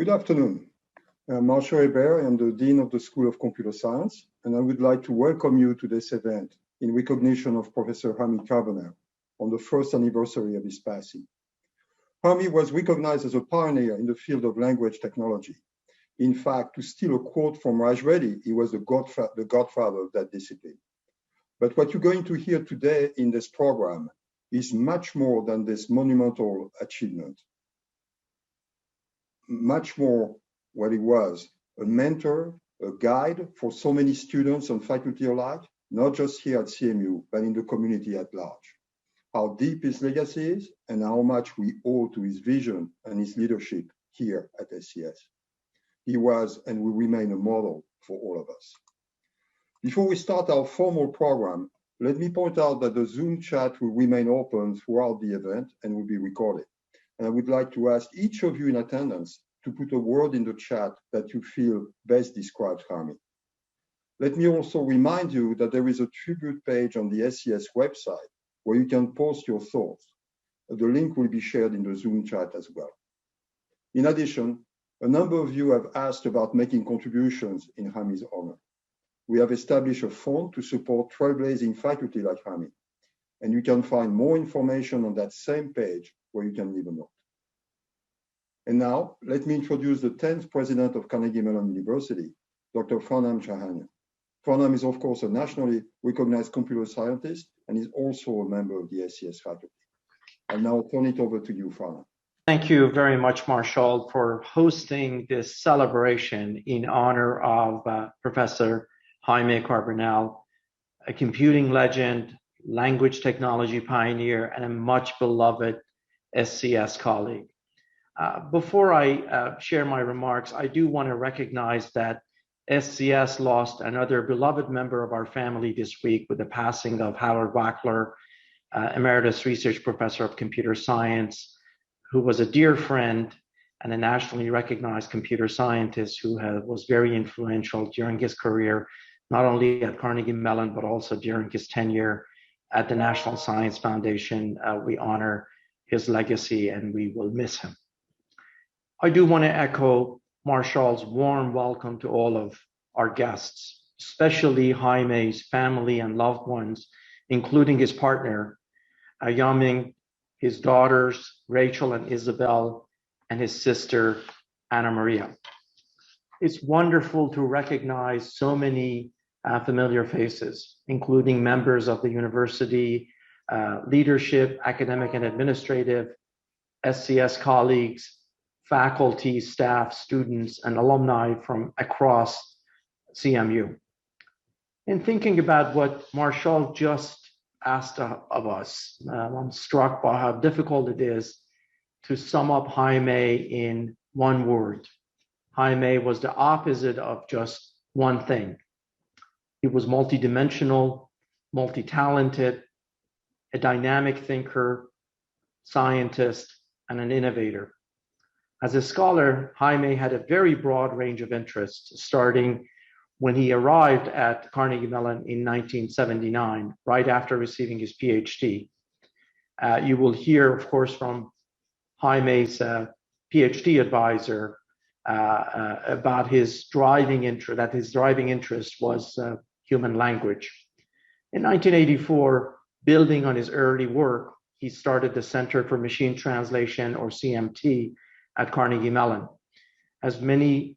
Good afternoon. I'm Marshall Hebert. I'm the Dean of the School of Computer Science, and I would like to welcome you to this event in recognition of Professor Jaime Carbonell on the first anniversary of his passing. Jaime was recognized as a pioneer in the field of language technology. In fact, to steal a quote from Raj Reddy, he was the godfather of that discipline. But what you're going to hear today in this program is much more than this monumental achievement. Much more what he was, a mentor, a guide for so many students and faculty alike, not just here at CMU, but in the community at large. How deep his legacy is and how much we owe to his vision and his leadership here at SCS. He was and will remain a model for all of us. Before we start our formal program, let me point out that the Zoom chat will remain open throughout the event and will be recorded. And I would like to ask each of you in attendance to put a word in the chat that you feel best describes Jaime. Let me also remind you that there is a tribute page on the SCS website where you can post your thoughts. The link will be shared in the Zoom chat as well. In addition, a number of you have asked about making contributions in Jaime's honor. We have established a fund to support trailblazing faculty like Jaime, and you can find more information on that same page where you can leave a note. And now, let me introduce the 10th president of Carnegie Mellon University, Dr. Farnam Shahanian. Farnam is, of course, a nationally recognized computer scientist and is also a member of the SCS faculty. I'll now turn it over to you, Farnam. Thank you very much, Marshall, for hosting this celebration in honor of Professor Jaime Carbonell, a computing legend, language technology pioneer, and a much beloved SCS colleague. Before I share my remarks, I do want to recognize that SCS lost another beloved member of our family this week with the passing of Howard Wackler, Emeritus Research Professor of Computer Science, who was a dear friend and a nationally recognized computer scientist who was very influential during his career, not only at Carnegie Mellon, but also during his tenure at the National Science Foundation. We honor his legacy and we will miss him. I do want to echo Marshall's warm welcome to all of our guests, especially Jaime's family and loved ones, including his partner, Yaming, his daughters, Rachel and Isabel, and his sister, Anna Maria. It's wonderful to recognize so many familiar faces, including members of the university, leadership, academic and administrative, SCS colleagues, faculty, staff, students, and alumni from across CMU. In thinking about what Marshall just asked of us, I'm struck by how difficult it is to sum up Jaime in one word. Jaime was the opposite of just one thing. He was multidimensional, multi-talented, a dynamic thinker, scientist, and an innovator. As a scholar, Jaime had a very broad range of interests, starting when he arrived at Carnegie Mellon in 1979, right after receiving his PhD. You will hear, of course, from Jaime's PhD advisor about his driving interest was human language. In 1984, building on his early work, he started the Center for Machine Translation, or CMT, at Carnegie Mellon. As many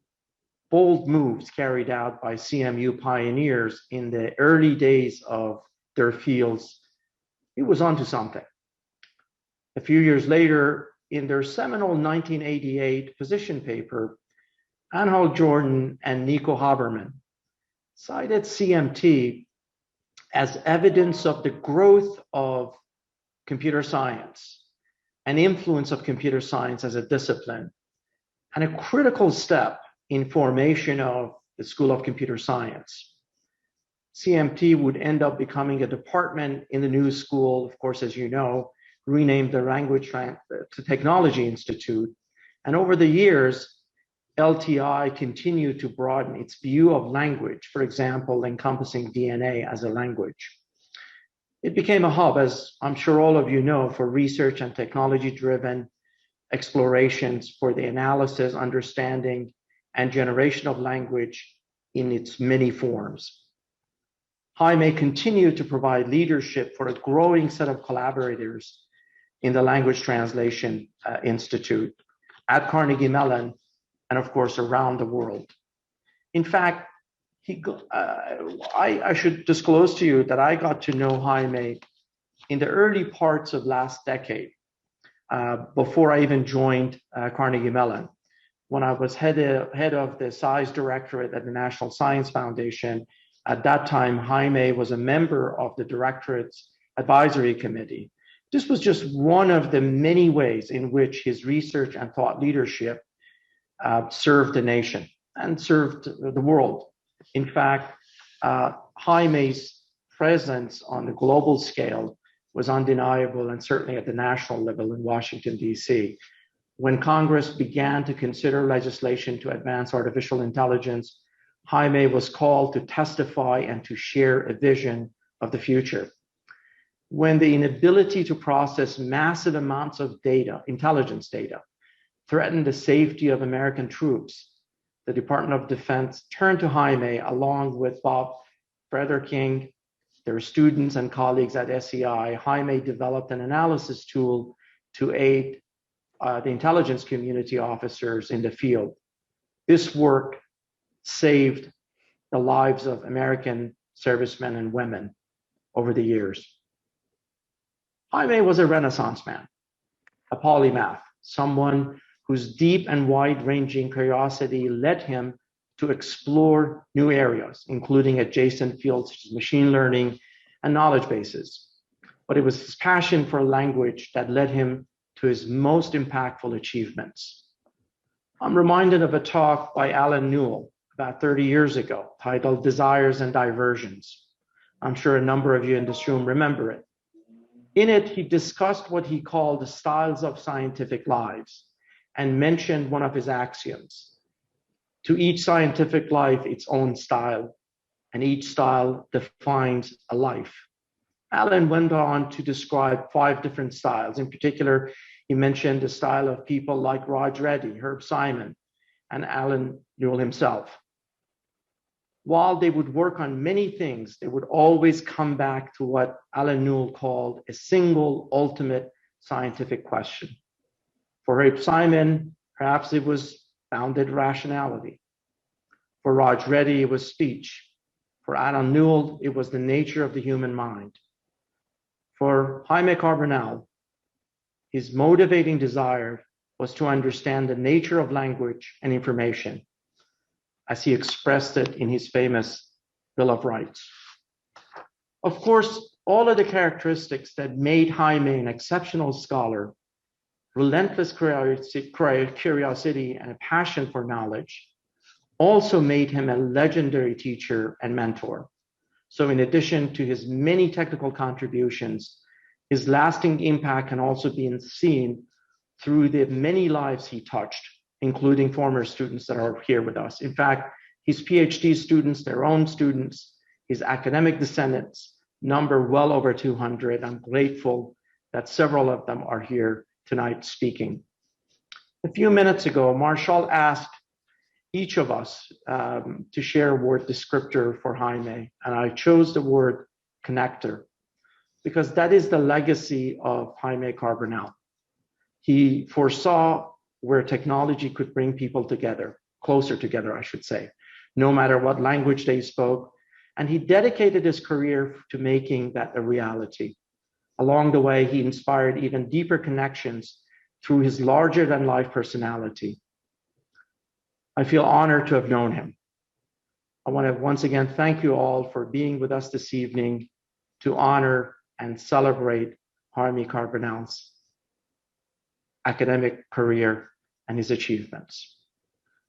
bold moves carried out by CMU pioneers in the early days of their fields, he was onto something. A few years later, in their seminal 1988 position paper, Anhal Jordan and Nico Haberman cited CMT as evidence of the growth of computer science and influence of computer science as a discipline, and a critical step in formation of the School of Computer Science. CMT would end up becoming a department in the new school, of course, as you know, renamed the Language Technology Institute. And over the years, LTI continued to broaden its view of language, for example, encompassing DNA as a language. It became a hub, as I'm sure all of you know, for research and technology-driven explorations for the analysis, understanding, and generation of language in its many forms. Jaime continued to provide leadership for a growing set of collaborators in the Language Translation Institute at Carnegie Mellon, and of course around the world. In fact, I should disclose to you that I got to know Jaime in the early parts of last decade, before I even joined Carnegie Mellon. When I was head of the SCIES Directorate at the National Science Foundation, at that time, Jaime was a member of the Directorate's Advisory Committee. This was just one of the many ways in which his research and thought leadership served the nation and served the world. In fact, Jaime's presence on the global scale was undeniable, and certainly at the national level in Washington, D.C. When Congress began to consider legislation to advance artificial intelligence, Jaime was called to testify and to share a vision of the future. When the inability to process massive amounts of data, intelligence data, threatened the safety of American troops, the Department of Defense turned to Jaime along with Bob King, their students and colleagues at SEI. Jaime developed an analysis tool to aid the intelligence community officers in the field. This work saved the lives of American servicemen and women over the years. Jaime was a Renaissance man, a polymath, someone whose deep and wide-ranging curiosity led him to explore new areas, including adjacent fields such as machine learning and knowledge bases. But it was his passion for language that led him to his most impactful achievements. I'm reminded of a talk by Alan Newell about 30 years ago, titled Desires and Diversions. I'm sure a number of you in this room remember it. In it, he discussed what he called the styles of scientific lives and mentioned one of his axioms. To each scientific life, its own style, and each style defines a life. Alan went on to describe 5 different styles. In particular, he mentioned the style of people like Raj Reddy, Herb Simon, and Alan Newell himself. While they would work on many things, they would always come back to what Alan Newell called a single ultimate scientific question. For Herb Simon, perhaps it was bounded rationality. For Raj Reddy, it was speech. For Alan Newell, it was the nature of the human mind. For Jaime Carbonell, his motivating desire was to understand the nature of language and information, as he expressed it in his famous Bill of Rights. Of course, all of the characteristics that made Jaime an exceptional scholar, relentless curiosity and a passion for knowledge, also made him a legendary teacher and mentor. So in addition to his many technical contributions, his lasting impact can also be seen through the many lives he touched, including former students that are here with us. In fact, his PhD students, their own students, his academic descendants number well over 200. I'm grateful that several of them are here tonight speaking. A few minutes ago, Marshall asked each of us to share a word descriptor for Jaime, and I chose the word connector, because that is the legacy of Jaime Carbonell. He foresaw where technology could bring people together, closer together, I should say, no matter what language they spoke. And he dedicated his career to making that a reality. Along the way, he inspired even deeper connections through his larger-than-life personality. I feel honored to have known him. I want to once again thank you all for being with us this evening to honor and celebrate Jaime Carbonell's academic career and his achievements.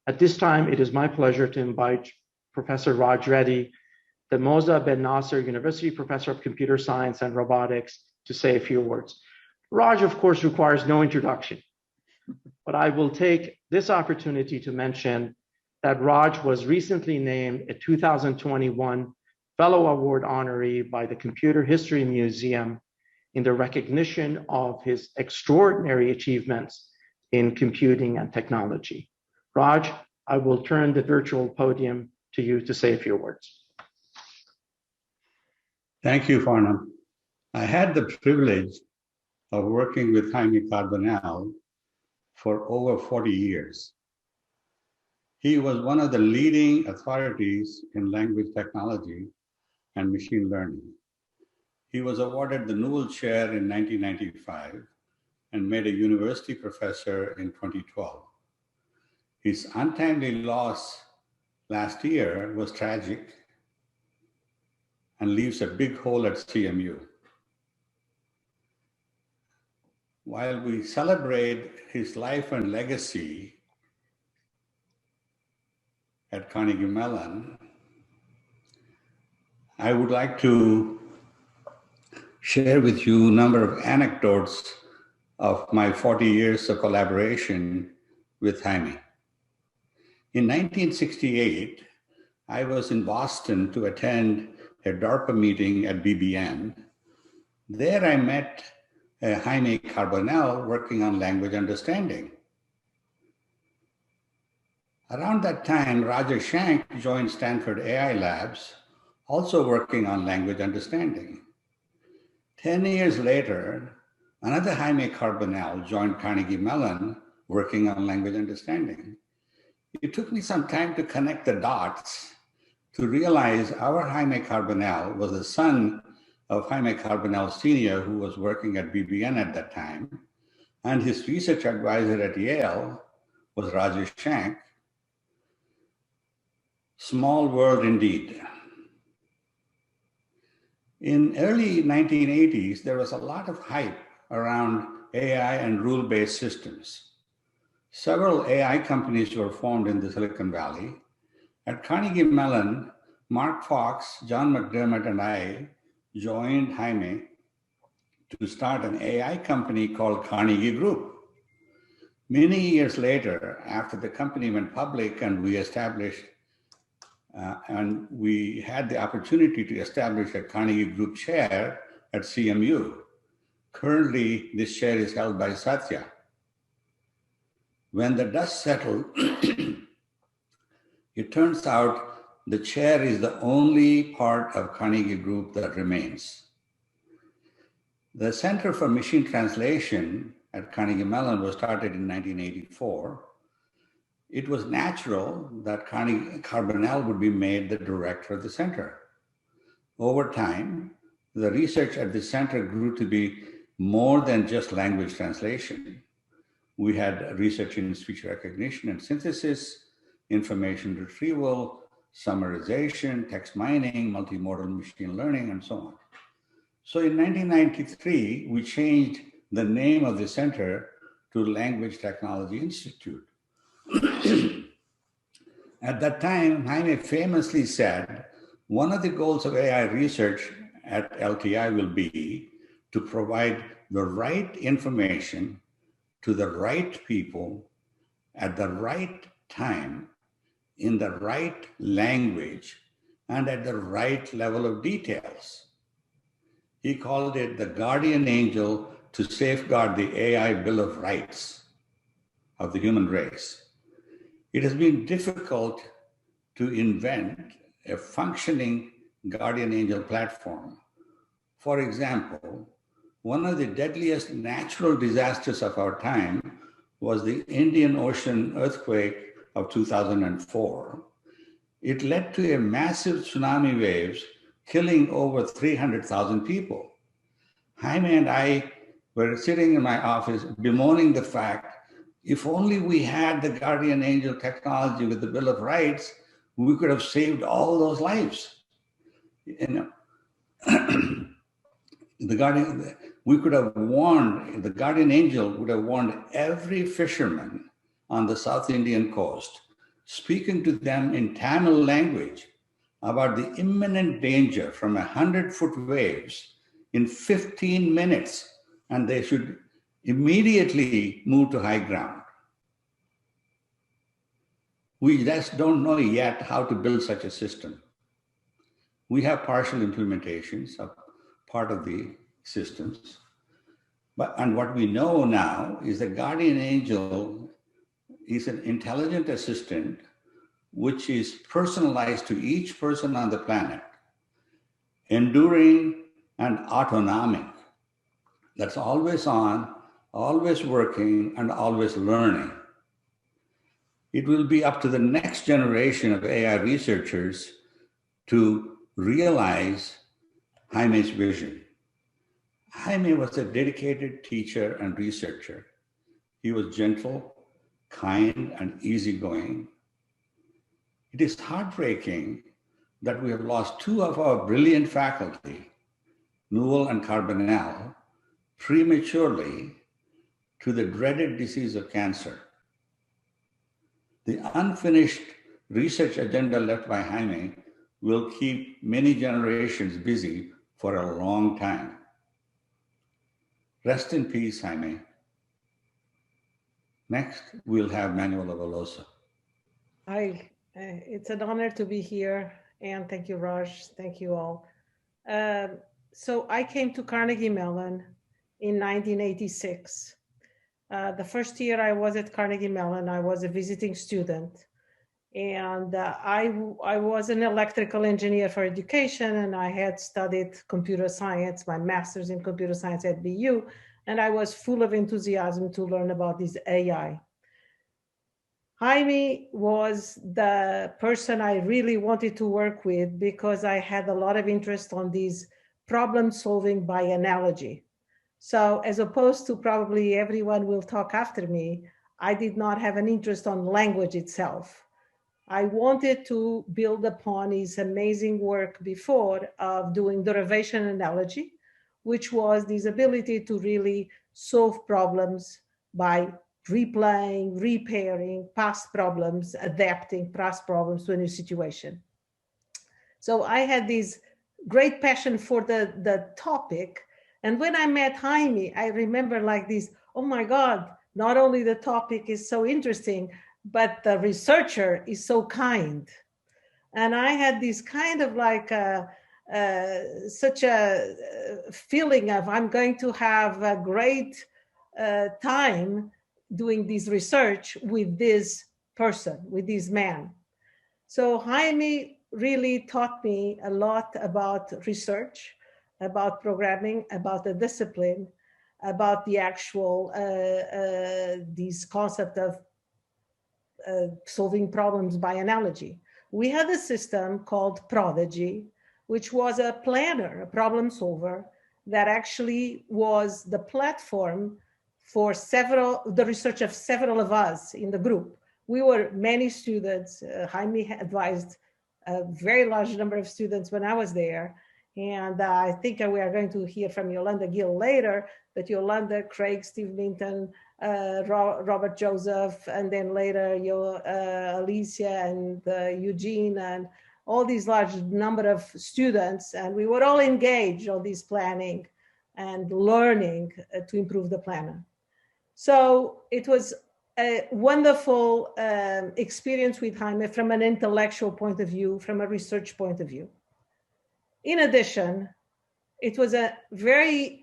At this time, it is my pleasure to invite Professor Raj Reddy, the Moza Ben Nasser University Professor of Computer Science and Robotics, to say a few words. Raj, of course, requires no introduction, but I will take this opportunity to mention that Raj was recently named a 2021 Fellow Award honoree by the Computer History Museum in the recognition of his extraordinary achievements in computing and technology. Raj, I will turn the virtual podium to you to say a few words. Thank you, Farnham. I had the privilege of working with Jaime Carbonell for over 40 years. He was one of the leading authorities in language technology and machine learning. He was awarded the Newell Chair in 1995 and made a university professor in 2012. His untimely loss last year was tragic and leaves a big hole at CMU. While we celebrate his life and legacy at Carnegie Mellon, I would like to share with you a number of anecdotes of my 40 years of collaboration with Jaime. In 1968, I was in Boston to attend a DARPA meeting at BBN. There I met Jaime Carbonell working on language understanding. Around that time, Roger Schank joined Stanford AI Labs, also working on language understanding. 10 years later, another Jaime Carbonell joined Carnegie Mellon, working on language understanding. It took me some time to connect the dots to realize our Jaime Carbonell was the son of Jaime Carbonell Sr., who was working at BBN at that time, and his research advisor at Yale was Roger Schank. Small world indeed. In early 1980s, there was a lot of hype around AI and rule-based systems. Several AI companies were formed in the Silicon Valley. At Carnegie Mellon, Mark Fox, John McDermott, and I joined Jaime to start an AI company called Carnegie Group. Many years later, after the company went public and we established and we had the opportunity to establish a Carnegie Group chair at CMU. Currently, this chair is held by Satya. When the dust settled, it turns out the chair is the only part of Carnegie Group that remains. The Center for Machine Translation at Carnegie Mellon was started in 1984. It was natural that Carbonell would be made the director of the center. Over time, the research at the center grew to be more than just language translation. We had research in speech recognition and synthesis, information retrieval, summarization, text mining, multimodal machine learning, and so on. So in 1993, we changed the name of the center to Language Technology Institute. At that time, Jaime famously said, one of the goals of AI research at LTI will be to provide the right information to the right people at the right time, in the right language, and at the right level of details. He called it the guardian angel to safeguard the AI Bill of Rights of the human race. It has been difficult to invent a functioning guardian angel platform. For example, one of the deadliest natural disasters of our time was the Indian Ocean earthquake of 2004. It led to a massive tsunami waves, killing over 300,000 people. Jaime and I were sitting in my office bemoaning the fact, if only we had the guardian angel technology with the Bill of Rights, we could have saved all those lives. You know, the guardian angel would have warned every fisherman on the South Indian coast, speaking to them in Tamil language about the imminent danger from 100-foot waves in 15 minutes, and they should immediately move to high ground. We just don't know yet how to build such a system. We have partial implementations of part of the systems. And what we know now is the guardian angel is an intelligent assistant which is personalized to each person on the planet, enduring and autonomic. That's always on, always working, and always learning. It will be up to the next generation of AI researchers to realize Jaime's vision. Jaime was a dedicated teacher and researcher. He was gentle, kind, and easygoing. It is heartbreaking that we have lost two of our brilliant faculty, Newell and Carbonell, prematurely to the dreaded disease of cancer. The unfinished research agenda left by Jaime will keep many generations busy for a long time. Rest in peace, Jaime. Next, we'll have Manuel Avalosa. Hi, it's an honor to be here, and thank you, Raj. Thank you all. So I came to Carnegie Mellon in 1986. The first year I was at Carnegie Mellon, I was a visiting student. And I was an electrical engineer for education, and I had studied computer science, my master's in computer science at BU, and I was full of enthusiasm to learn about this AI. Jaime was the person I really wanted to work with because I had a lot of interest on these problem solving by analogy. So as opposed to probably everyone will talk after me, I did not have an interest on language itself. I wanted to build upon his amazing work before of doing derivation analogy, which was this ability to really solve problems by replaying, repairing past problems, adapting past problems to a new situation. So I had this great passion for the topic. And when I met Jaime, I remember like this, oh my God, not only the topic is so interesting, but the researcher is so kind. And I had this kind of like such a feeling of I'm going to have a great time doing this research with this person, with this man. So Jaime really taught me a lot about research, about programming, about the discipline, about the actual, this concept of solving problems by analogy. We had a system called Prodigy, which was a planner, a problem solver, that actually was the platform for the research of several of us in the group. We were many students. Jaime advised a very large number of students when I was there. And I think we are going to hear from Yolanda Gill later, but Yolanda, Craig, Steve Minton, Robert Joseph, and then later Alicia and Eugene, and all these large number of students. And we were all engaged on this planning and learning to improve the planner. So it was a wonderful experience with Jaime from an intellectual point of view, from a research point of view. In addition, it was a very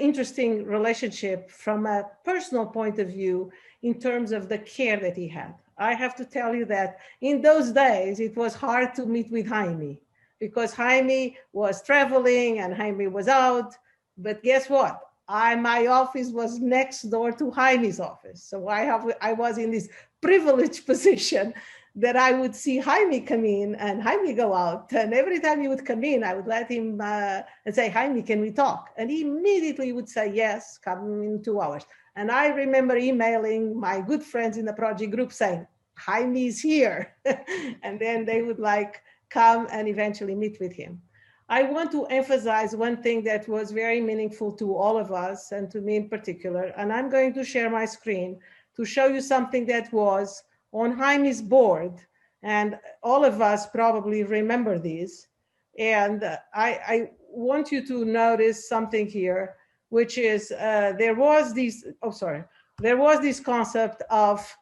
interesting relationship from a personal point of view in terms of the care that he had. I have to tell you that in those days, it was hard to meet with Jaime because Jaime was traveling and Jaime was out. But guess what? My office was next door to Jaime's office. So I was in this privileged position that I would see Jaime come in and Jaime go out. And every time he would come in, I would let him and say, Jaime, can we talk? And he immediately would say, yes, come in 2 hours. And I remember emailing my good friends in the project group saying, Jaime is here. And then they would like come and eventually meet with him. I want to emphasize one thing that was very meaningful to all of us and to me in particular. And I'm going to share my screen to show you something that was on Jaime's board, and all of us probably remember these. And I want you to notice something here, which is there was this concept of,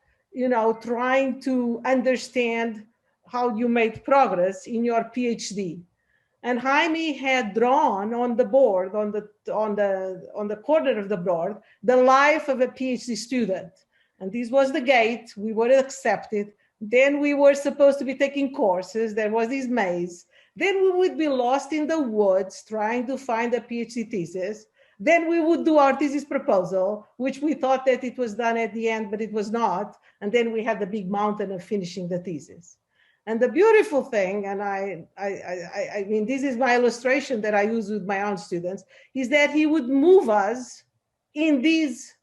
trying to understand how you made progress in your PhD. And Jaime had drawn on the board, on the corner of the board, the life of a PhD student. And this was the gate. We were accepted. Then we were supposed to be taking courses. There was this maze. Then we would be lost in the woods trying to find a PhD thesis. Then we would do our thesis proposal, which we thought that it was done at the end, but it was not. And then we had the big mountain of finishing the thesis. And the beautiful thing, and I mean, this is my illustration that I use with my own students, is that he would move us in these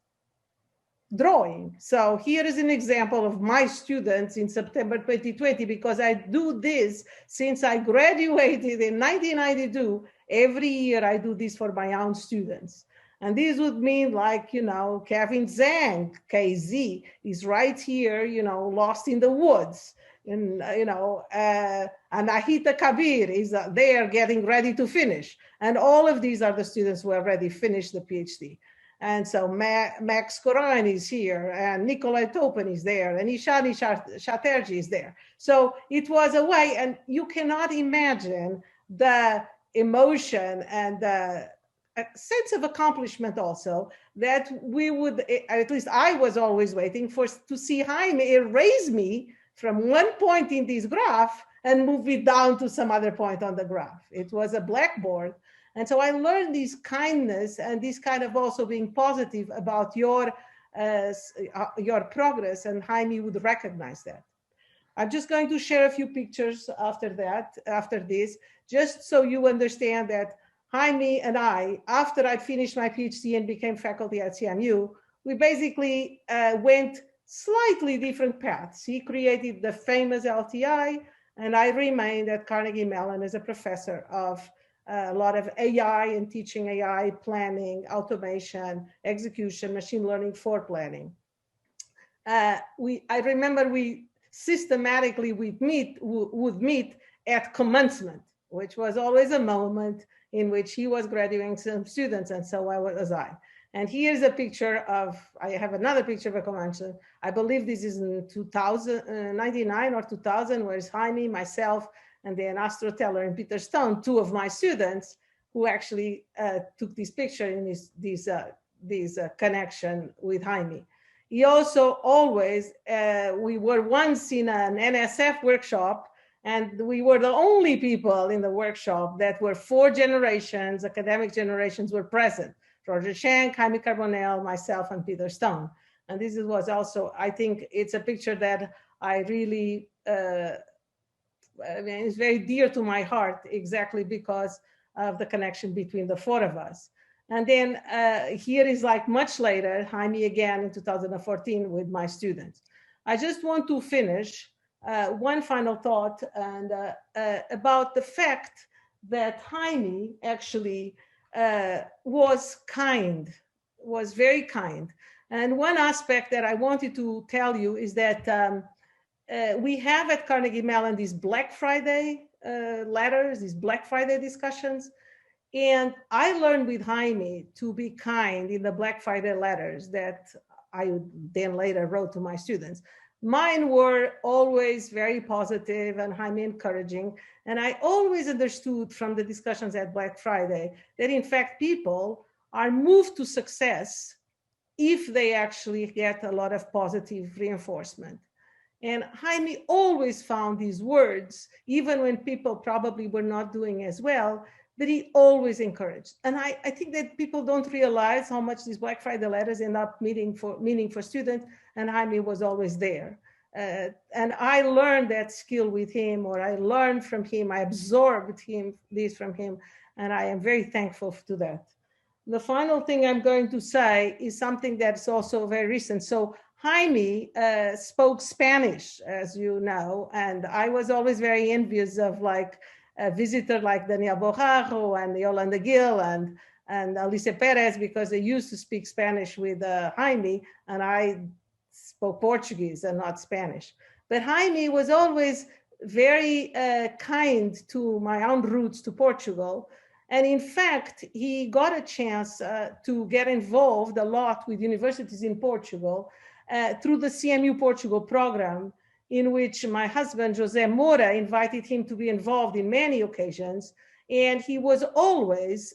drawing. So here is an example of my students in September 2020, because I do this since I graduated in 1992. Every year I do this for my own students. And this would mean, like, you know, Kevin Zhang, KZ, is right here, you know, lost in the woods. And, you know, Anahita Kabir is there getting ready to finish. And all of these are the students who already finished the PhD. And so Max Koran is here, and Nikolai Topin is there, and Ishani Chatterjee is there. So it was a way, and you cannot imagine the emotion and the sense of accomplishment also that we would, at least I was always waiting for, to see Jaime erase me from one point in this graph and move it down to some other point on the graph. It was a blackboard. And so I learned this kindness and this kind of also being positive about your progress, and Jaime would recognize that. I'm just going to share a few pictures after this, just so you understand that Jaime and I, after I finished my PhD and became faculty at CMU, we basically went slightly different paths. He created the famous LTI, and I remained at Carnegie Mellon as a professor of a lot of AI and teaching AI, planning, automation, execution, machine learning for planning. I remember we systematically would meet at commencement, which was always a moment in which he was graduating some students, and so was I. And here's a picture of, I have another picture of a convention. I believe this is in 1999 or 2000, where it's Jaime, myself, and then Astro Teller and Peter Stone, two of my students, who actually took this picture in this connection with Jaime. He also always, we were once in an NSF workshop, and we were the only people in the workshop that were 4 generations, academic generations were present. Roger Schenck, Jaime Carbonell, myself, and Peter Stone. And this was also, I think it's a picture that I really, I mean, it's very dear to my heart, exactly because of the connection between the 4 of us. And then here is like much later, Jaime again in 2014 with my students. I just want to finish one final thought and about the fact that Jaime actually was kind, was very kind. And one aspect that I wanted to tell you is that we have at Carnegie Mellon these Black Friday letters, these Black Friday discussions. And I learned with Jaime to be kind in the Black Friday letters that I then later wrote to my students. Mine were always very positive and Jaime encouraging. And I always understood from the discussions at Black Friday that in fact people are moved to success if they actually get a lot of positive reinforcement. And Jaime always found these words, even when people probably were not doing as well, but he always encouraged. And I think that people don't realize how much these Black Friday letters end up meaning for students, and Jaime was always there. And I learned that skill with him, or I learned from him, I absorbed this from him, and I am very thankful to that. The final thing I'm going to say is something that's also very recent. So Jaime spoke Spanish, as you know, and I was always very envious of like a visitor like Daniel Bojarro and Yolanda Gil and Alice Perez, because they used to speak Spanish with Jaime, and I spoke Portuguese and not Spanish. But Jaime was always very kind to my own roots to Portugal. And in fact, he got a chance to get involved a lot with universities in Portugal through the CMU Portugal program, in which my husband, José Moura, invited him to be involved in many occasions. And he was always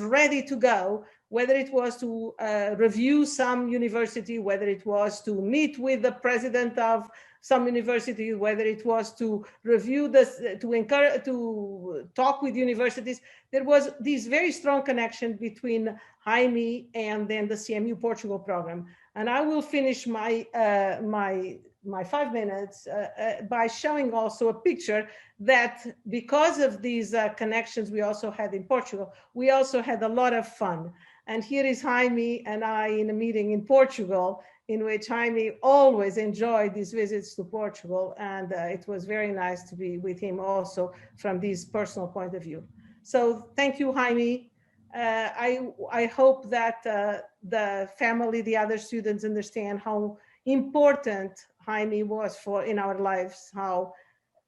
ready to go, whether it was to review some university, whether it was to meet with the president of some university, whether it was to review this, to encourage, to talk with universities. There was this very strong connection between Jaime and then the CMU Portugal program. And I will finish my 5 minutes by showing also a picture that because of these connections we also had in Portugal, we also had a lot of fun. And here is Jaime and I in a meeting in Portugal, in which Jaime always enjoyed these visits to Portugal. And it was very nice to be with him also from this personal point of view. So thank you, Jaime. I hope that the family, the other students understand how important Jaime was in our lives,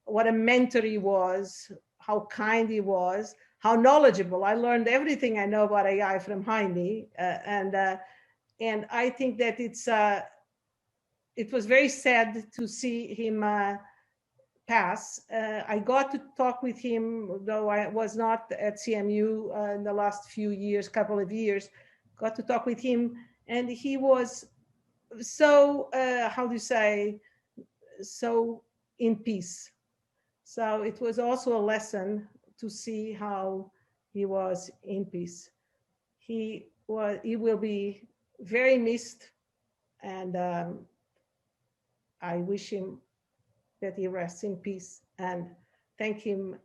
what a mentor he was, how kind he was, how knowledgeable. I learned everything I know about AI from Jaime, and I think that it was very sad to see him pass. I got to talk with him, though I was not at CMU in the last couple of years, got to talk with him, and he was so, so in peace. So it was also a lesson to see how he was in peace. He will be very missed, and I wish him that he rests in peace, and thank him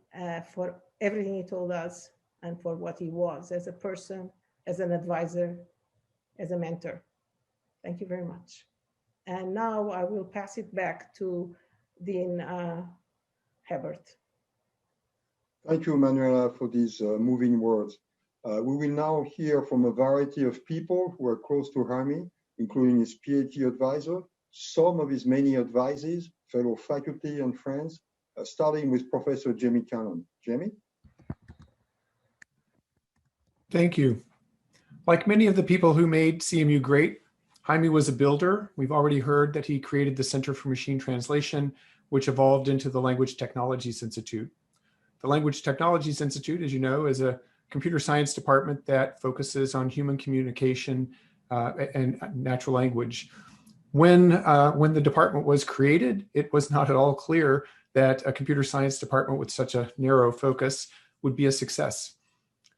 for everything he told us and for what he was as a person, as an advisor, as a mentor. Thank you very much. And now I will pass it back to Dean Hebert. Thank you, Manuela, for these moving words. We will now hear from a variety of people who are close to Jaime, including his PhD advisor, some of his many advisees, fellow faculty and friends, starting with Professor Jaime Carbonell. Jaime? Thank you. Like many of the people who made CMU great, Jaime was a builder. We've already heard that he created the Center for Machine Translation, which evolved into the Language Technologies Institute. The Language Technologies Institute, as you know, is a computer science department that focuses on human communication and natural language. When the department was created, it was not at all clear that a computer science department with such a narrow focus would be a success.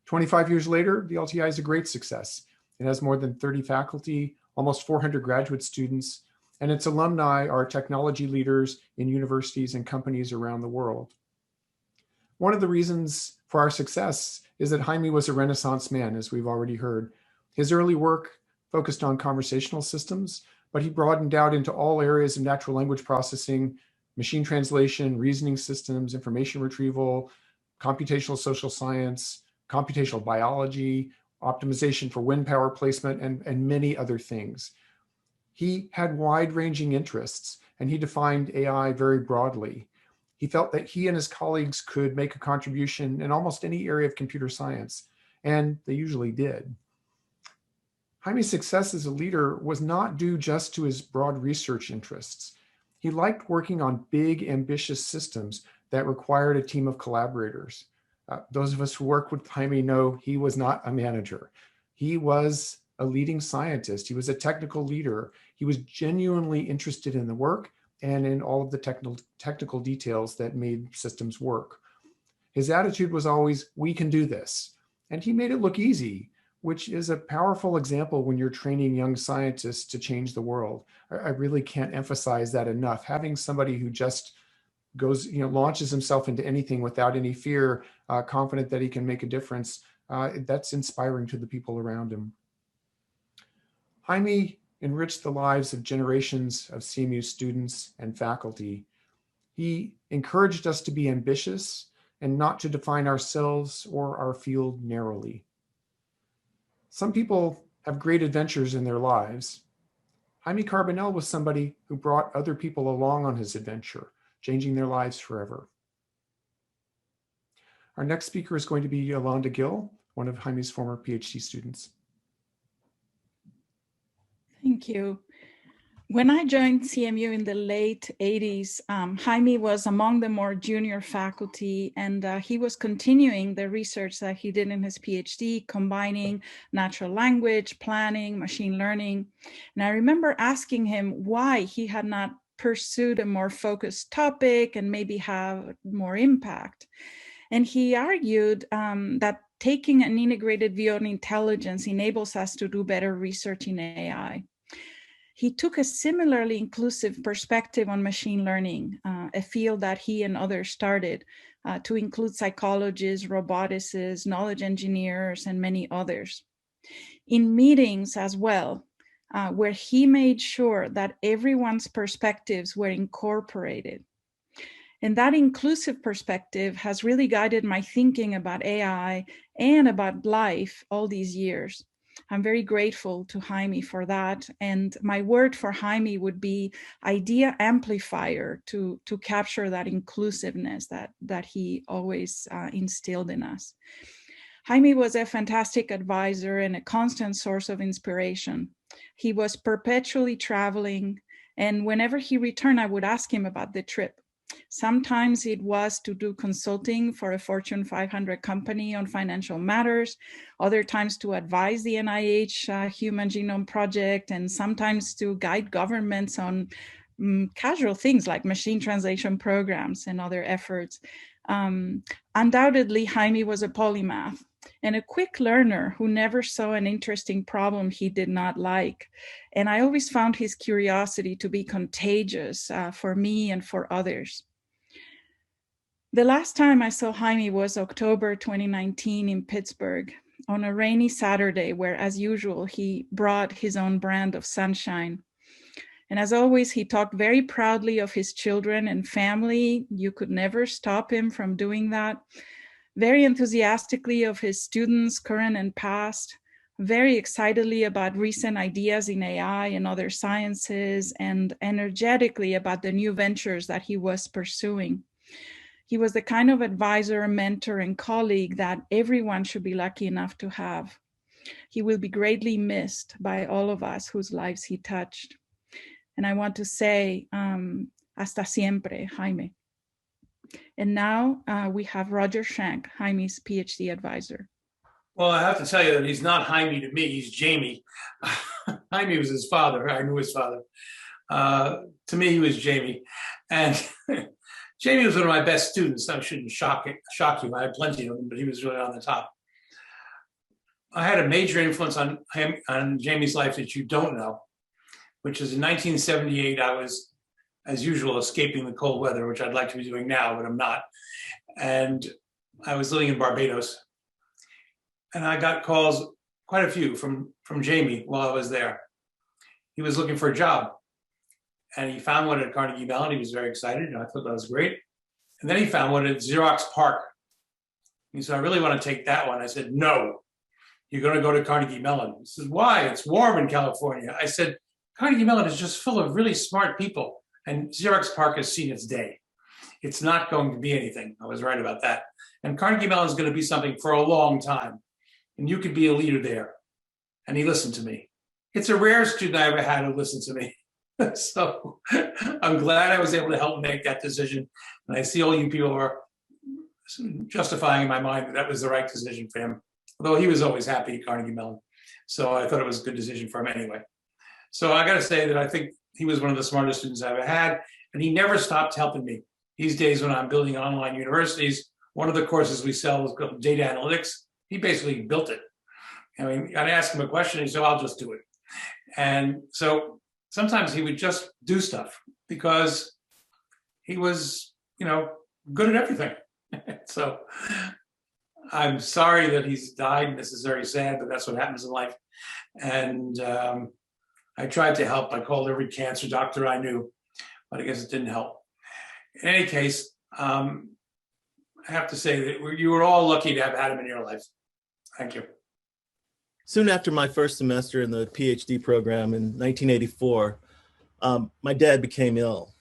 25 years later, the LTI is a great success. It has more than 30 faculty, almost 400 graduate students, and its alumni are technology leaders in universities and companies around the world. One of the reasons for our success is that Jaime was a Renaissance man, as we've already heard. His early work focused on conversational systems, but he broadened out into all areas of natural language processing, machine translation, reasoning systems, information retrieval, computational social science, computational biology, optimization for wind power placement, and many other things. He had wide-ranging interests, and he defined AI very broadly. He felt that he and his colleagues could make a contribution in almost any area of computer science, and they usually did. Jaime's success as a leader was not due just to his broad research interests. He liked working on big, ambitious systems that required a team of collaborators. Those of us who work with Jaime know he was not a manager. He was a leading scientist. He was a technical leader. He was genuinely interested in the work and in all of the technical details that made systems work. His attitude was always, we can do this. And he made it look easy, which is a powerful example when you're training young scientists to change the world. I really can't emphasize that enough. Having somebody who just goes, launches himself into anything without any fear, confident that he can make a difference, that's inspiring to the people around him. Jaime enriched the lives of generations of CMU students and faculty. He encouraged us to be ambitious and not to define ourselves or our field narrowly. Some people have great adventures in their lives. Jaime Carbonell was somebody who brought other people along on his adventure, changing their lives forever. Our next speaker is going to be Yolanda Gill, one of Jaime's former PhD students. Thank you. When I joined CMU in the late 80s, Jaime was among the more junior faculty, and he was continuing the research that he did in his PhD, combining natural language, planning, machine learning. And I remember asking him why he had not pursued a more focused topic and maybe have more impact. And he argued that taking an integrated view on intelligence enables us to do better research in AI. He took a similarly inclusive perspective on machine learning, a field that he and others started, to include psychologists, roboticists, knowledge engineers, and many others. In meetings as well, where he made sure that everyone's perspectives were incorporated. And that inclusive perspective has really guided my thinking about AI and about life all these years. I'm very grateful to Jaime for that. And my word for Jaime would be idea amplifier to capture that inclusiveness that he always instilled in us. Jaime was a fantastic advisor and a constant source of inspiration. He was perpetually traveling, and whenever he returned, I would ask him about the trip. Sometimes it was to do consulting for a Fortune 500 company on financial matters, other times to advise the NIH Human Genome Project, and sometimes to guide governments on casual things like machine translation programs and other efforts. Undoubtedly, Jaime was a polymath and a quick learner who never saw an interesting problem he did not like. And I always found his curiosity to be contagious for me and for others. The last time I saw Jaime was October 2019 in Pittsburgh on a rainy Saturday where, as usual, he brought his own brand of sunshine. And as always, he talked very proudly of his children and family. You could never stop him from doing that. Very enthusiastically of his students, current and past, very excitedly about recent ideas in AI and other sciences, and energetically about the new ventures that he was pursuing. He was the kind of advisor, mentor, and colleague that everyone should be lucky enough to have. He will be greatly missed by all of us whose lives he touched. And I want to say, hasta siempre, Jaime. And now we have Roger Schenck, Jaime's PhD advisor. Well, I have to tell you that he's not Jaime to me, he's Jamie. Jaime was his father, I knew his father. To me, he was Jamie. And Jamie was one of my best students. I shouldn't shock you, I had plenty of them, but he was really on the top. I had a major influence on him, on Jamie's life that you don't know, which is in 1978, I was, as usual, escaping the cold weather, which I'd like to be doing now, but I'm not. And I was living in Barbados. And I got calls, quite a few, from Jamie while I was there. He was looking for a job. And he found one at Carnegie Mellon. He was very excited, and I thought that was great. And then he found one at Xerox PARC. He said, I really want to take that one. I said, no, you're going to go to Carnegie Mellon. He says, why? It's warm in California. I said, Carnegie Mellon is just full of really smart people. And Xerox PARC has seen its day. It's not going to be anything. I was right about that. And Carnegie Mellon is going to be something for a long time. And you could be a leader there. And he listened to me. It's a rare student I ever had who listened to me. So I'm glad I was able to help make that decision. And I see all you people are justifying in my mind that that was the right decision for him. Although he was always happy at Carnegie Mellon. So I thought it was a good decision for him anyway. So I got to say that I think he was one of the smartest students I ever had, and he never stopped helping me. These days when I'm building online universities, one of the courses we sell is called data analytics. He basically built it. I mean, I'd ask him a question, and he'd say, I'll just do it. And so sometimes he would just do stuff because he was, good at everything. So I'm sorry that he's died, and this is very sad, but that's what happens in life. And I tried to help. I called every cancer doctor I knew, but I guess it didn't help. In any case, I have to say that you were all lucky to have had him in your life. Thank you. Soon after my first semester in the PhD program in 1984, my dad became ill.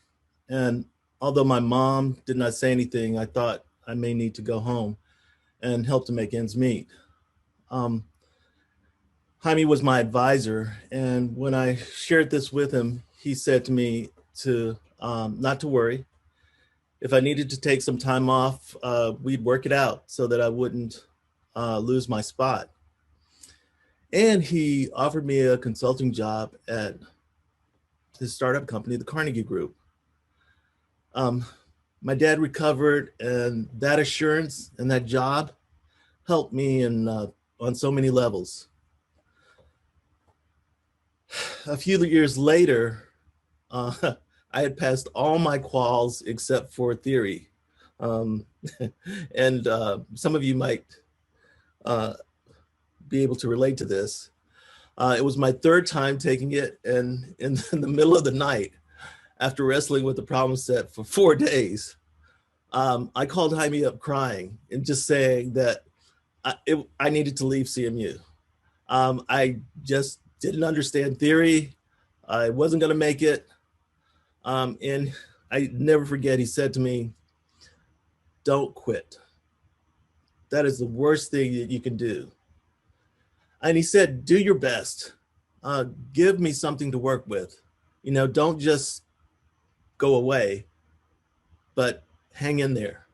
And although my mom did not say anything, I thought I may need to go home and help to make ends meet. Jaime was my advisor, and when I shared this with him, he said to me to not to worry. If I needed to take some time off, we'd work it out so that I wouldn't lose my spot. And he offered me a consulting job at his startup company, the Carnegie Group. My dad recovered, and that assurance and that job helped me on so many levels. A few years later, I had passed all my quals except for theory. And some of you might be able to relate to this. It was my third time taking it, and in the middle of the night, after wrestling with the problem set for 4 days, I called Jaime up crying and just saying that I needed to leave CMU. I just didn't understand theory. I wasn't going to make it. And I never forget, he said to me, "Don't quit. That is the worst thing that you can do." And he said, "Do your best. Give me something to work with. You know, don't just go away, but hang in there."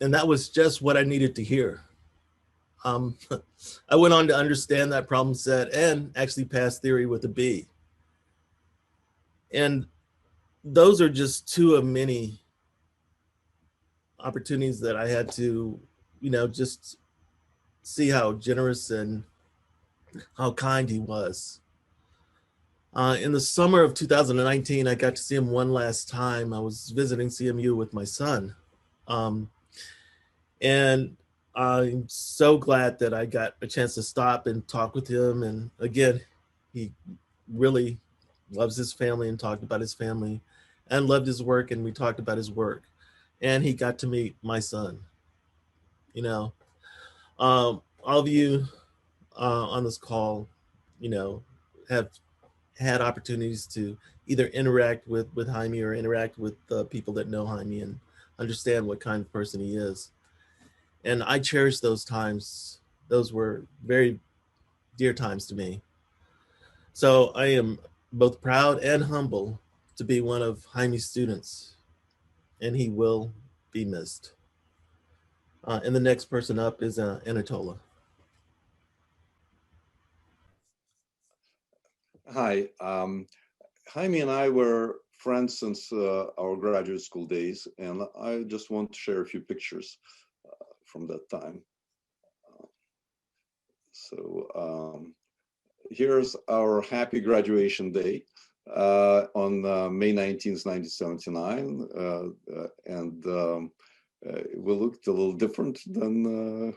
And that was just what I needed to hear. I went on to understand that problem set and actually pass theory with a B. And those are just two of many opportunities that I had to, you know, just see how generous and how kind he was. In the summer of 2019, I got to see him one last time. I was visiting CMU with my son. And I'm so glad that I got a chance to stop and talk with him. And again, he really loves his family and talked about his family, and loved his work, and we talked about his work. And he got to meet my son. You know, all of you on this call, you know, have had opportunities to either interact with Jaime or interact with people that know Jaime and understand what kind of person he is. And I cherish those times. Those were very dear times to me. So I am both proud and humble to be one of Jaime's students, and he will be missed. And the next person up is Anatola. Hi, Jaime and I were friends since our graduate school days, and I just want to share a few pictures from that time. Here's our happy graduation day on May 19th, 1979, and we looked a little different than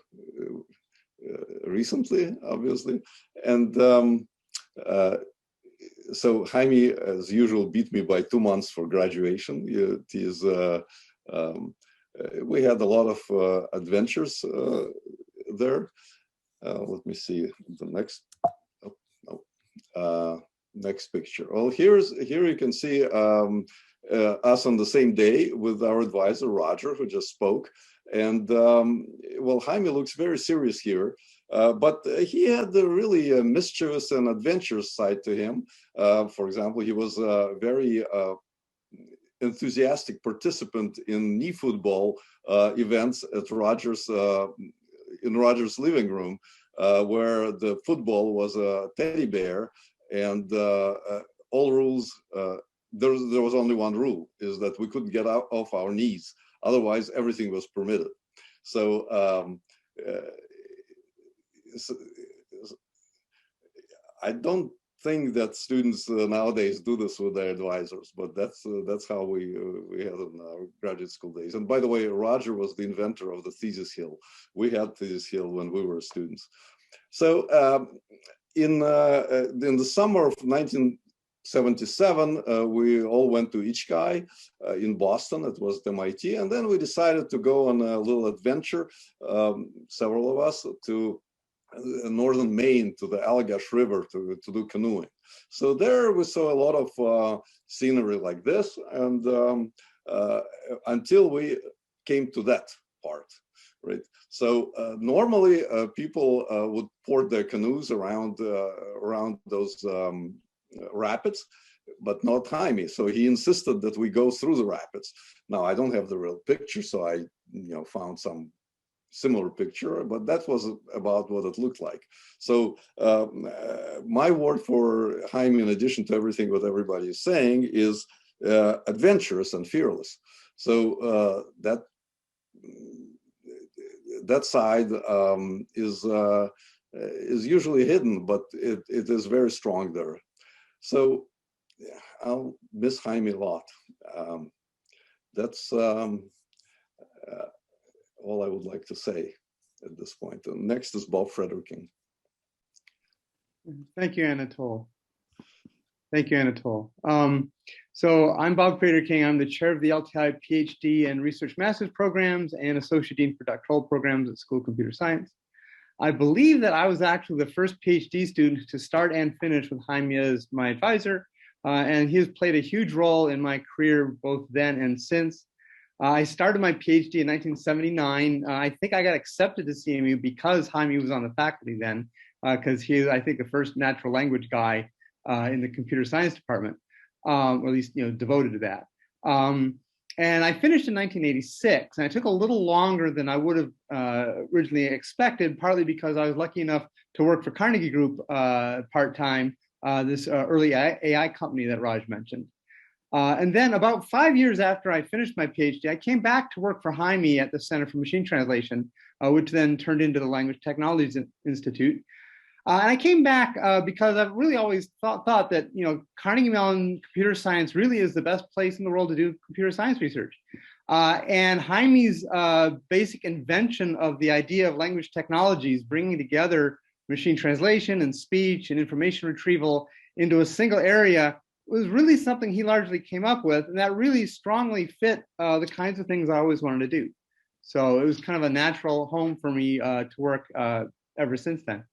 recently, obviously, and so Jaime, as usual, beat me by 2 months for graduation. We had a lot of adventures there. Let me see the next. Next picture. Well, here you can see us on the same day with our advisor Roger, who just spoke. And well, Jaime looks very serious here. But he had a really mischievous and adventurous side to him. For example, he was a very enthusiastic participant in knee football events at Roger's in Roger's living room, where the football was a teddy bear, and all rules. There was only one rule: is that we couldn't get out off our knees. Otherwise, everything was permitted. So. I don't think that students nowadays do this with their advisors, but that's how we had in our graduate school days. And by the way, Roger was the inventor of the thesis hill. We had thesis hill when we were students. So in the summer of 1977, we all went to Ichigai in Boston. It was at MIT, and then we decided to go on a little adventure, several of us, to northern Maine, to the Allagash River to do canoeing. So there we saw a lot of scenery like this, and until we came to that part, right? So normally people would port their canoes around those rapids, but not Jaime. So he insisted that we go through the rapids. Now I don't have the real picture, so I found some similar picture, but that was about what it looked like. So my word for Jaime, in addition to everything what everybody is saying, is adventurous and fearless. So that side is usually hidden, but it is very strong there. So I'll miss Jaime a lot. That's all I would like to say at this point. And next is Bob Frederiking. Thank you, Anatole. Thank you, Anatole. So I'm Bob Frederiking. I'm the chair of the LTI PhD and Research Master's Programs and Associate Dean for Doctoral Programs at School of Computer Science. I believe that I was actually the first PhD student to start and finish with Jaime as my advisor, and he has played a huge role in my career both then and since. I started my PhD in 1979. I think I got accepted to CMU because Jaime was on the faculty then, because he is, I think, the first natural language guy in the computer science department, or at least devoted to that. And I finished in 1986, and I took a little longer than I would have originally expected, partly because I was lucky enough to work for Carnegie Group part-time, this early AI company that Raj mentioned. And then about 5 years after I finished my PhD, I came back to work for Jaime at the Center for Machine Translation, which then turned into the Language Technologies Institute. And I came back because I've really always thought that Carnegie Mellon computer science really is the best place in the world to do computer science research. And Jaime's basic invention of the idea of language technologies, bringing together machine translation and speech and information retrieval into a single area, was really something he largely came up with, and that really strongly fit the kinds of things I always wanted to do. So it was kind of a natural home for me to work ever since then.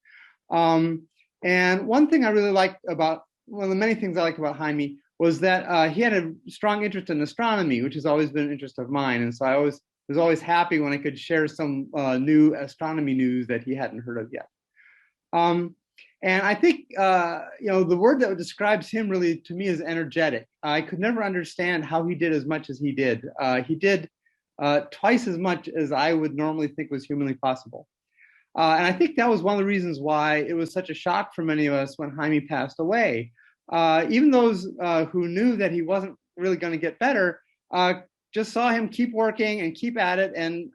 And one thing I really liked about, one of the many things I liked about Jaime was that he had a strong interest in astronomy, which has always been an interest of mine. And so I was always happy when I could share some new astronomy news that he hadn't heard of yet. And I think, the word that describes him really to me is energetic. I could never understand how he did as much as he did. He did twice as much as I would normally think was humanly possible. And I think that was one of the reasons why it was such a shock for many of us when Jaime passed away. Even those who knew that he wasn't really going to get better just saw him keep working and keep at it. And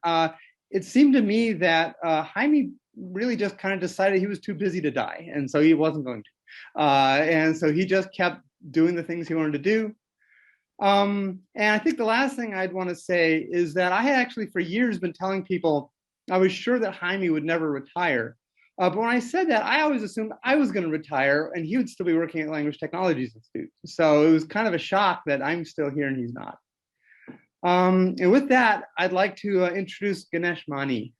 it seemed to me that Jaime really just kind of decided he was too busy to die, and so he wasn't going to. And so he just kept doing the things he wanted to do. And I think the last thing I'd want to say is that I had actually for years been telling people I was sure that Jaime would never retire. But when I said that, I always assumed I was going to retire and he would still be working at Language Technologies Institute. So it was kind of a shock that I'm still here and he's not. And with that, I'd like to introduce Ganesh Mani.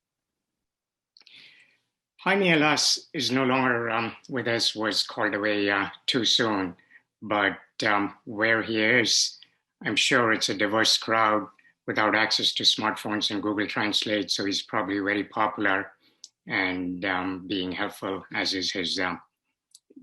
Jaime, alas, is no longer with us, was called away too soon. But where he is, I'm sure it's a diverse crowd without access to smartphones and Google Translate. So he's probably very popular and being helpful, as is his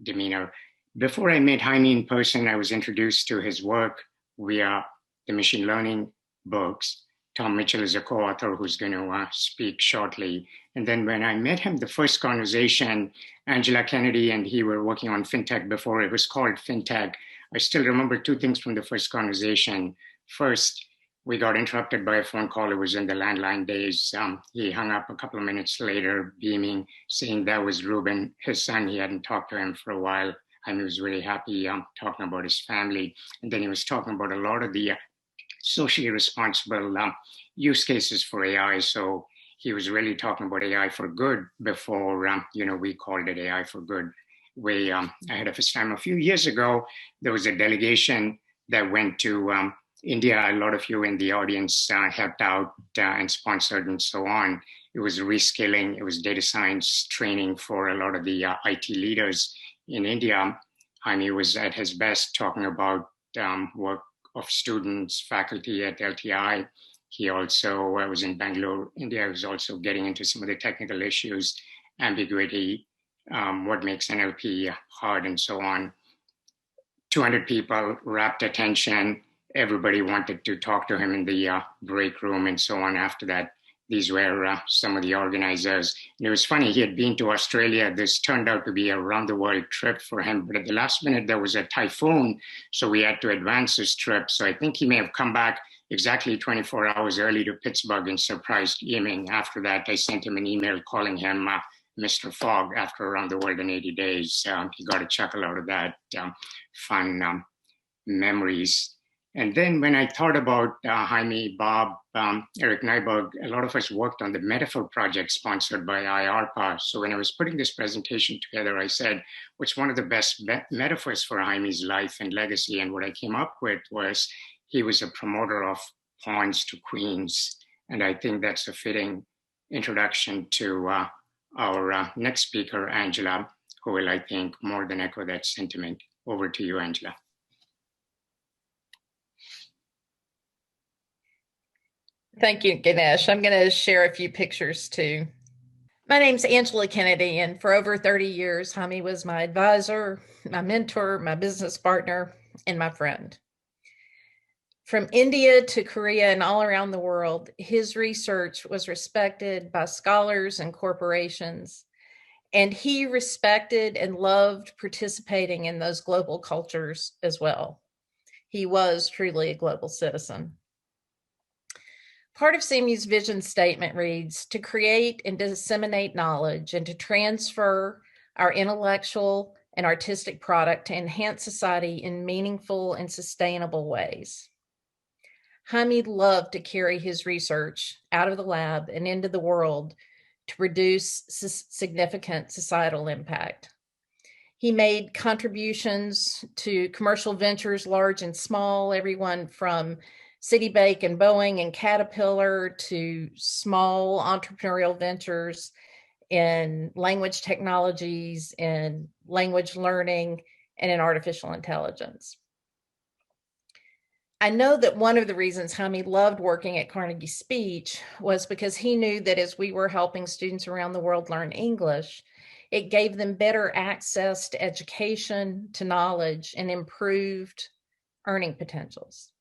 demeanor. Before I met Jaime in person, I was introduced to his work via the machine learning books. Tom Mitchell is a co-author who's going to speak shortly. And then when I met him, the first conversation, Angela Kennedy and he were working on FinTech before it was called FinTech. I still remember two things from the first conversation. First, we got interrupted by a phone call. It was in the landline days. He hung up a couple of minutes later, beaming, saying that was Ruben, his son. He hadn't talked to him for a while. And he was really happy talking about his family. And then he was talking about a lot of the socially responsible use cases for AI. So he was really talking about AI for good before, we called it AI for good way ahead of his time. A few years ago, there was a delegation that went to India. A lot of you in the audience helped out and sponsored and so on. It was reskilling. It was data science training for a lot of the IT leaders in India. Jaime was at his best talking about work of students, faculty at LTI. He also was in Bangalore, India. He was also getting into some of the technical issues, ambiguity, what makes NLP hard and so on. 200 people, rapt attention. Everybody wanted to talk to him in the break room and so on. After that, these were some of the organizers. And it was funny, he had been to Australia. This turned out to be a round the world trip for him. But at the last minute, there was a typhoon. So we had to advance his trip. So I think he may have come back exactly 24 hours early to Pittsburgh and surprised Eaming. After that, I sent him an email calling him Mr. Fogg after Around the World in 80 Days. He got a chuckle out of that, fun memories. And then when I thought about Jaime, Bob, Eric Nyberg, a lot of us worked on the metaphor project sponsored by IARPA. So when I was putting this presentation together, I said, what's one of the best metaphors for Jaime's life and legacy? And what I came up with was he was a promoter of pawns to queens. And I think that's a fitting introduction to our next speaker, Angela, who will, I think, more than echo that sentiment. Over to you, Angela. Thank you, Ganesh. I'm going to share a few pictures too. My name's Angela Kennedy, and for over 30 years, Jaime was my advisor, my mentor, my business partner, and my friend. From India to Korea and all around the world, his research was respected by scholars and corporations, and he respected and loved participating in those global cultures as well. He was truly a global citizen. Part of CMU's vision statement reads, to create and disseminate knowledge and to transfer our intellectual and artistic product to enhance society in meaningful and sustainable ways. Jaime loved to carry his research out of the lab and into the world to produce significant societal impact. He made contributions to commercial ventures, large and small, everyone from Citibank and Boeing and Caterpillar to small entrepreneurial ventures in language technologies, in language learning, and in artificial intelligence. I know that one of the reasons Jaime loved working at Carnegie Speech was because he knew that as we were helping students around the world learn English, it gave them better access to education, to knowledge, and improved earning potentials.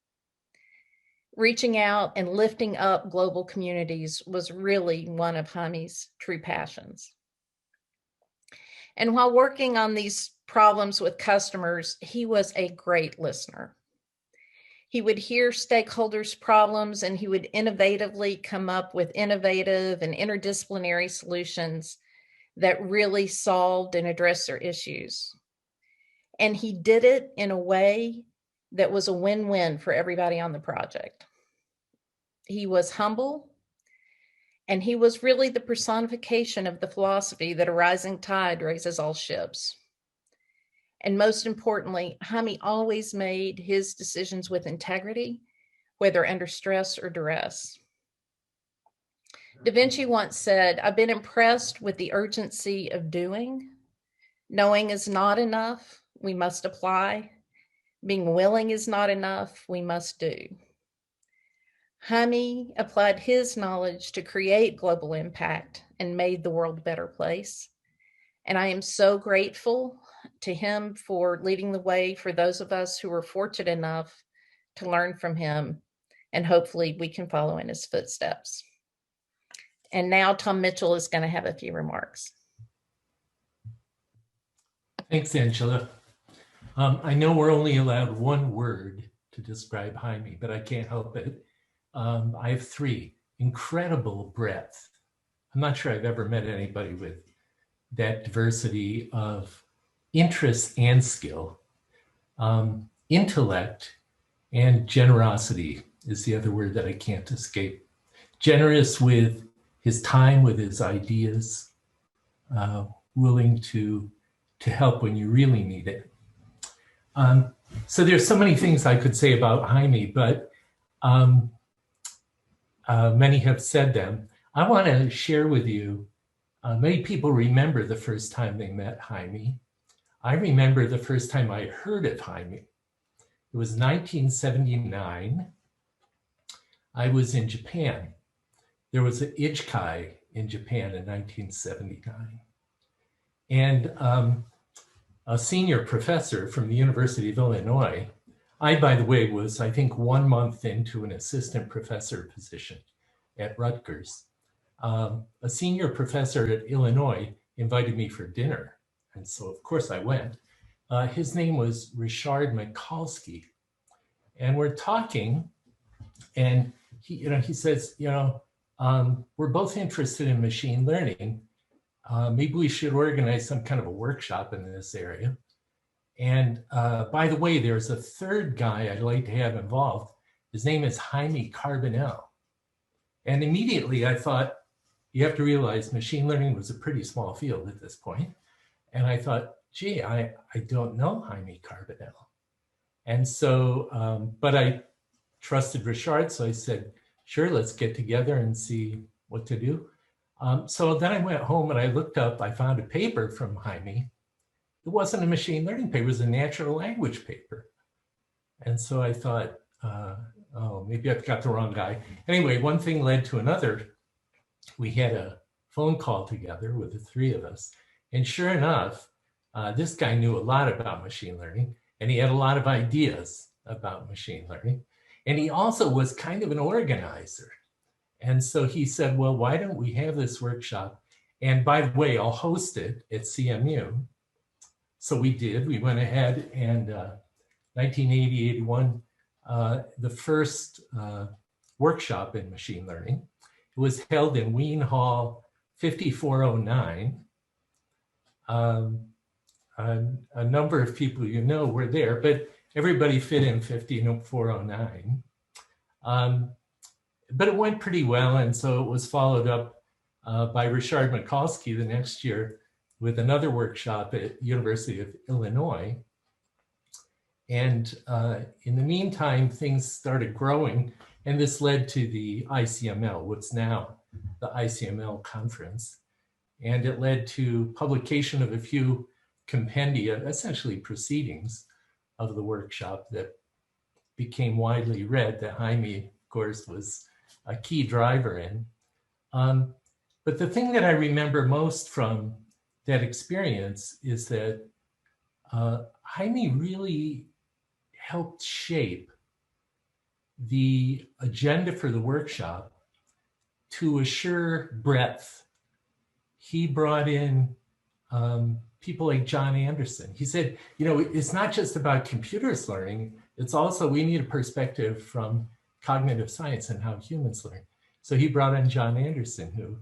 Reaching out and lifting up global communities was really one of Jaime's true passions. And while working on these problems with customers, he was a great listener. He would hear stakeholders' problems and he would innovatively come up with innovative and interdisciplinary solutions that really solved and addressed their issues. And he did it in a way that was a win-win for everybody on the project. He was humble, and he was really the personification of the philosophy that a rising tide raises all ships. And most importantly, Jaime always made his decisions with integrity, whether under stress or duress. Da Vinci once said, "I've been impressed with the urgency of doing. Knowing is not enough, we must apply. Being willing is not enough, we must do." Jaime applied his knowledge to create global impact and made the world a better place. And I am so grateful to him for leading the way for those of us who were fortunate enough to learn from him, and hopefully we can follow in his footsteps. And now Tom Mitchell is going to have a few remarks. Thanks, Angela. I know we're only allowed one word to describe Jaime, but I can't help it. I have three: incredible breadth. I'm not sure I've ever met anybody with that diversity of interest and skill. Intellect and generosity is the other word that I can't escape. Generous with his time, with his ideas, willing to help when you really need it. So there's so many things I could say about Jaime, but many have said them. I want to share with you, many people remember the first time they met Jaime. I remember the first time I heard of Jaime. It was 1979. I was in Japan. There was an Ichikai in Japan in 1979. And a senior professor from the University of Illinois. I, by the way, was, I think, 1 month into an assistant professor position at Rutgers. A senior professor at Illinois invited me for dinner. And so, of course, I went. His name was Richard Mikulski. And we're talking, and he says, we're both interested in machine learning. Maybe we should organize some kind of a workshop in this area. And by the way, there's a third guy I'd like to have involved. His name is Jaime Carbonell. And immediately I thought, you have to realize machine learning was a pretty small field at this point. And I thought, gee, I don't know Jaime Carbonell. And so, but I trusted Richard, so I said, sure, let's get together and see what to do. So then I went home and I looked up, I found a paper from Jaime. It wasn't a machine learning paper, it was a natural language paper. And so I thought, oh, maybe I've got the wrong guy. Anyway, one thing led to another. We had a phone call together with the three of us. And sure enough, this guy knew a lot about machine learning, and he had a lot of ideas about machine learning. And he also was kind of an organizer. And so he said, well, why don't we have this workshop? And by the way, I'll host it at CMU. So we did. We went ahead and 1980, 81, the first workshop in machine learning. It was held in Wien Hall 5409. A number of people were there, but everybody fit in 5409. But it went pretty well, and so it was followed up by Richard Mikulski the next year with another workshop at University of Illinois. And in the meantime, things started growing, and this led to the ICML, what's now the ICML conference. And it led to publication of a few compendia, essentially proceedings of the workshop that became widely read, that Jaime, of course, was a key driver in. But the thing that I remember most from that experience is that Jaime really helped shape the agenda for the workshop to assure breadth. He brought in people like John Anderson. He said, it's not just about computers learning, it's also, we need a perspective from cognitive science and how humans learn. So he brought in John Anderson, who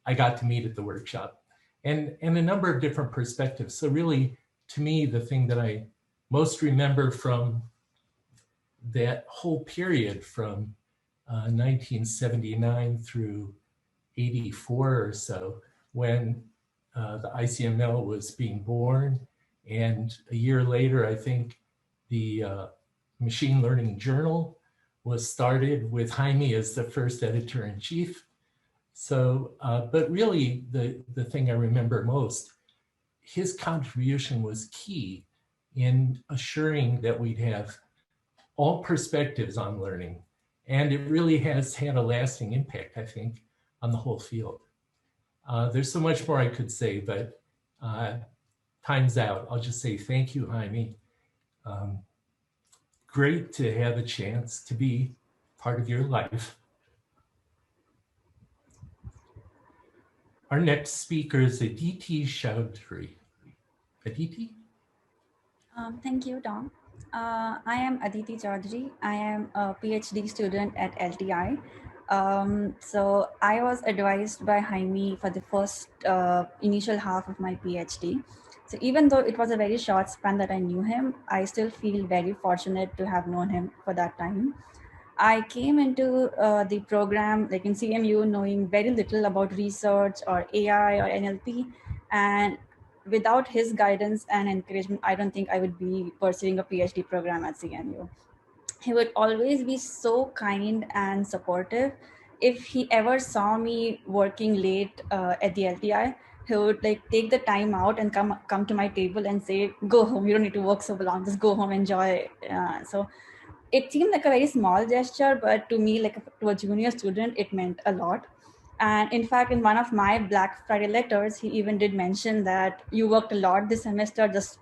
I got to meet at the workshop, and a number of different perspectives. So really, to me, the thing that I most remember from that whole period from 1979 through 84 or so, when the ICML was being born. And a year later, I think the Machine Learning Journal was started with Jaime as the first editor-in-chief. So, but really the thing I remember most, his contribution was key in assuring that we'd have all perspectives on learning. And it really has had a lasting impact, I think, on the whole field. There's so much more I could say, but time's out. I'll just say thank you, Jaime. Great to have a chance to be part of your life. Our next speaker is Aditi Chaudhry. Aditi? Thank you, Tom. I am Aditi Chaudhry. I am a PhD student at LTI. So I was advised by Jaime for the first initial half of my PhD. So even though it was a very short span that I knew him, I still feel very fortunate to have known him for that time. I came into the program, like in CMU, knowing very little about research or AI or NLP. And without his guidance and encouragement, I don't think I would be pursuing a PhD program at CMU. He would always be so kind and supportive. If he ever saw me working late at the LTI, he would like take the time out and come to my table and say, go home, you don't need to work so long, just go home, enjoy. So it seemed like a very small gesture, but to me, like to a junior student, it meant a lot. And in fact, in one of my Black Friday letters, he even did mention that you worked a lot this semester, just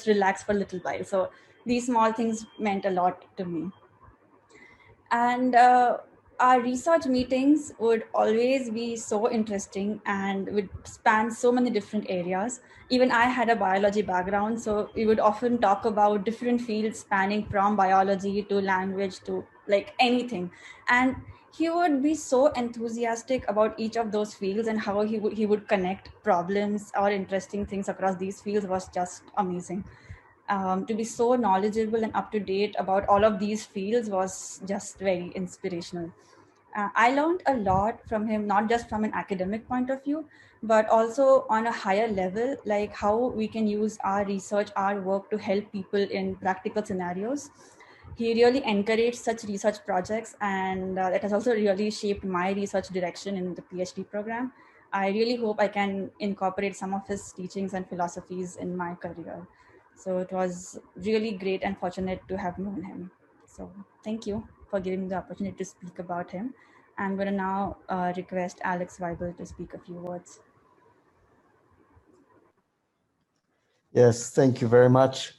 relax for a little while. So these small things meant a lot to me. And our research meetings would always be so interesting and would span so many different areas. Even I had a biology background, so we would often talk about different fields spanning from biology to language to like anything. And he would be so enthusiastic about each of those fields, and how he would connect problems or interesting things across these fields was just amazing. To be so knowledgeable and up to date about all of these fields was just very inspirational. I learned a lot from him, not just from an academic point of view, but also on a higher level, like how we can use our research, our work to help people in practical scenarios. He really encouraged such research projects, and that has also really shaped my research direction in the PhD program. I really hope I can incorporate some of his teachings and philosophies in my career. So it was really great and fortunate to have known him. So thank you for giving me the opportunity to speak about him. I'm going to now request Alex Weibel to speak a few words. Yes, thank you very much.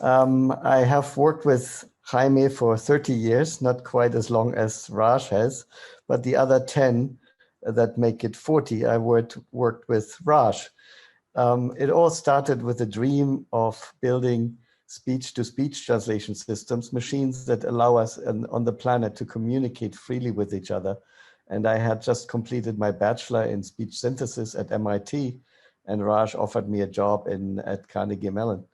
I have worked with Jaime for 30 years, not quite as long as Raj has, but the other 10 that make it 40, I worked with Raj. It all started with a dream of building speech-to-speech translation systems, machines that allow us on the planet to communicate freely with each other. And I had just completed my bachelor in speech synthesis at MIT, and Raj offered me a job at Carnegie Mellon.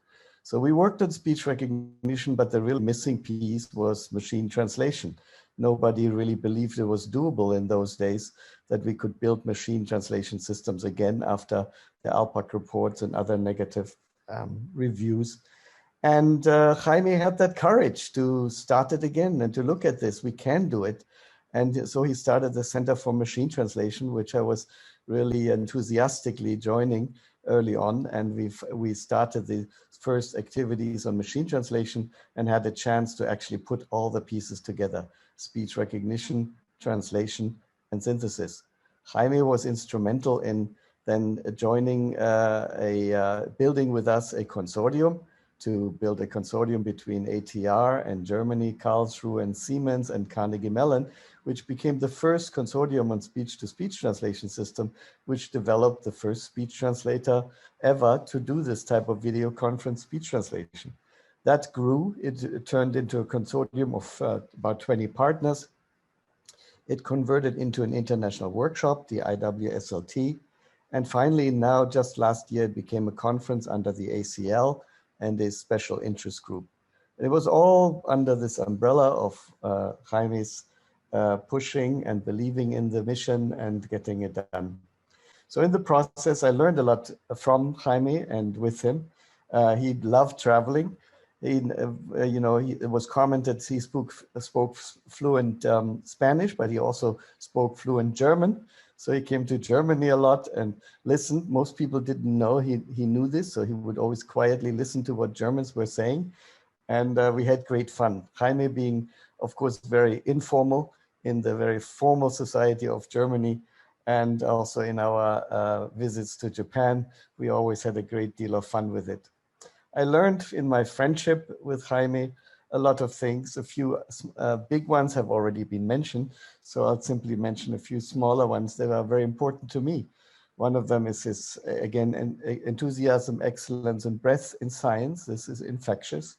So we worked on speech recognition, but the real missing piece was machine translation. Nobody really believed it was doable in those days that we could build machine translation systems again after the ALPAC reports and other negative reviews. And Jaime had that courage to start it again and to look at this. We can do it. And so he started the Center for Machine Translation, which I was really enthusiastically joining early on. And we started the first activities on machine translation and had a chance to actually put all the pieces together: speech recognition, translation, and synthesis. Jaime was instrumental in then joining building with us a consortium to build a consortium between ATR and Germany, Karlsruhe and Siemens and Carnegie Mellon, which became the first consortium on speech-to-speech translation system, which developed the first speech translator ever to do this type of video conference speech translation. That grew, it turned into a consortium of about 20 partners. It converted into an international workshop, the IWSLT. And finally, now just last year, it became a conference under the ACL and a special interest group. It was all under this umbrella of Jaime's pushing and believing in the mission and getting it done. So in the process, I learned a lot from Jaime and with him. He loved traveling. It was commented he spoke fluent Spanish, but he also spoke fluent German. So he came to Germany a lot and listened. Most people didn't know he knew this, so he would always quietly listen to what Germans were saying. And we had great fun. Jaime being, of course, very informal in the very formal society of Germany, and also in our visits to Japan, we always had a great deal of fun with it. I learned in my friendship with Jaime a lot of things. A few big ones have already been mentioned, so I'll simply mention a few smaller ones that are very important to me. One of them is his, again, enthusiasm, excellence, and breadth in science. This is infectious.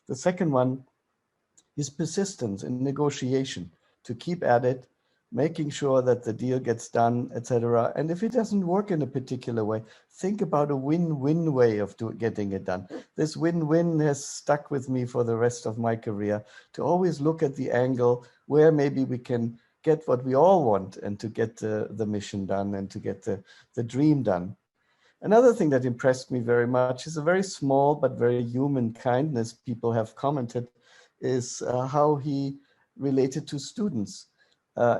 The second one is persistence in negotiation, to keep at it, making sure that the deal gets done, etc. And if it doesn't work in a particular way, think about a win-win way of getting it done. This win-win has stuck with me for the rest of my career, to always look at the angle where maybe we can get what we all want and to get the mission done and to get the dream done. Another thing that impressed me very much is a very small but very human kindness people have commented, is how he related to students.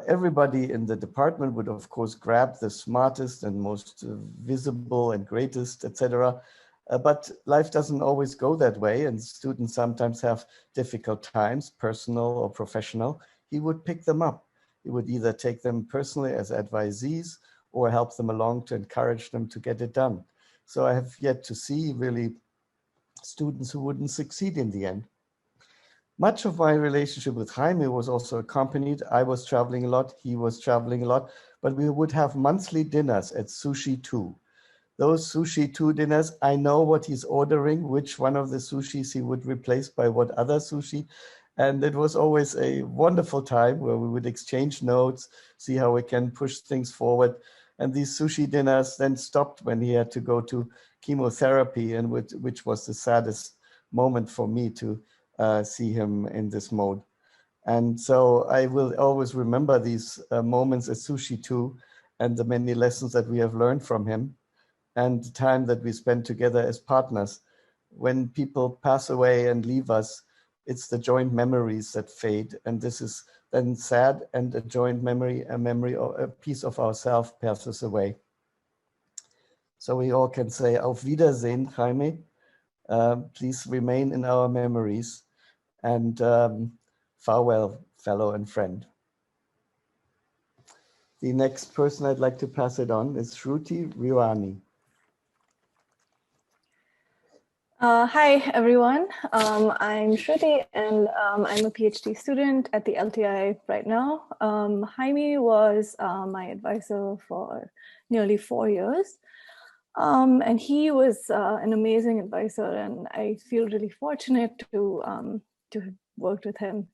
Everybody in the department would, of course, grab the smartest and most visible and greatest, etc. But life doesn't always go that way, and students sometimes have difficult times, personal or professional. He would pick them up He would either take them personally as advisees or help them along to encourage them to get it done. So I have yet to see really students who wouldn't succeed in the end. Much of my relationship with Jaime was also accompanied. I was traveling a lot, he was traveling a lot, but we would have monthly dinners at Sushi 2. Those Sushi 2 dinners, I know what he's ordering, which one of the sushis he would replace by what other sushi. And it was always a wonderful time where we would exchange notes, see how we can push things forward. And these sushi dinners then stopped when he had to go to chemotherapy, and which was the saddest moment for me to see him in this mode. And so I will always remember these moments at Sushi 2 and the many lessons that we have learned from him and the time that we spent together as partners. When people pass away and leave us, it's the joint memories that fade. And this is then sad, and a joint memory, a piece of ourselves passes away. So we all can say, Auf Wiedersehen, Jaime. Please remain in our memories. And farewell, fellow and friend. The next person I'd like to pass it on is Shruti Riwani. Hi, everyone. I'm Shruti, and I'm a PhD student at the LTI right now. Jaime was my advisor for nearly 4 years. And he was an amazing advisor, and I feel really fortunate to have worked with him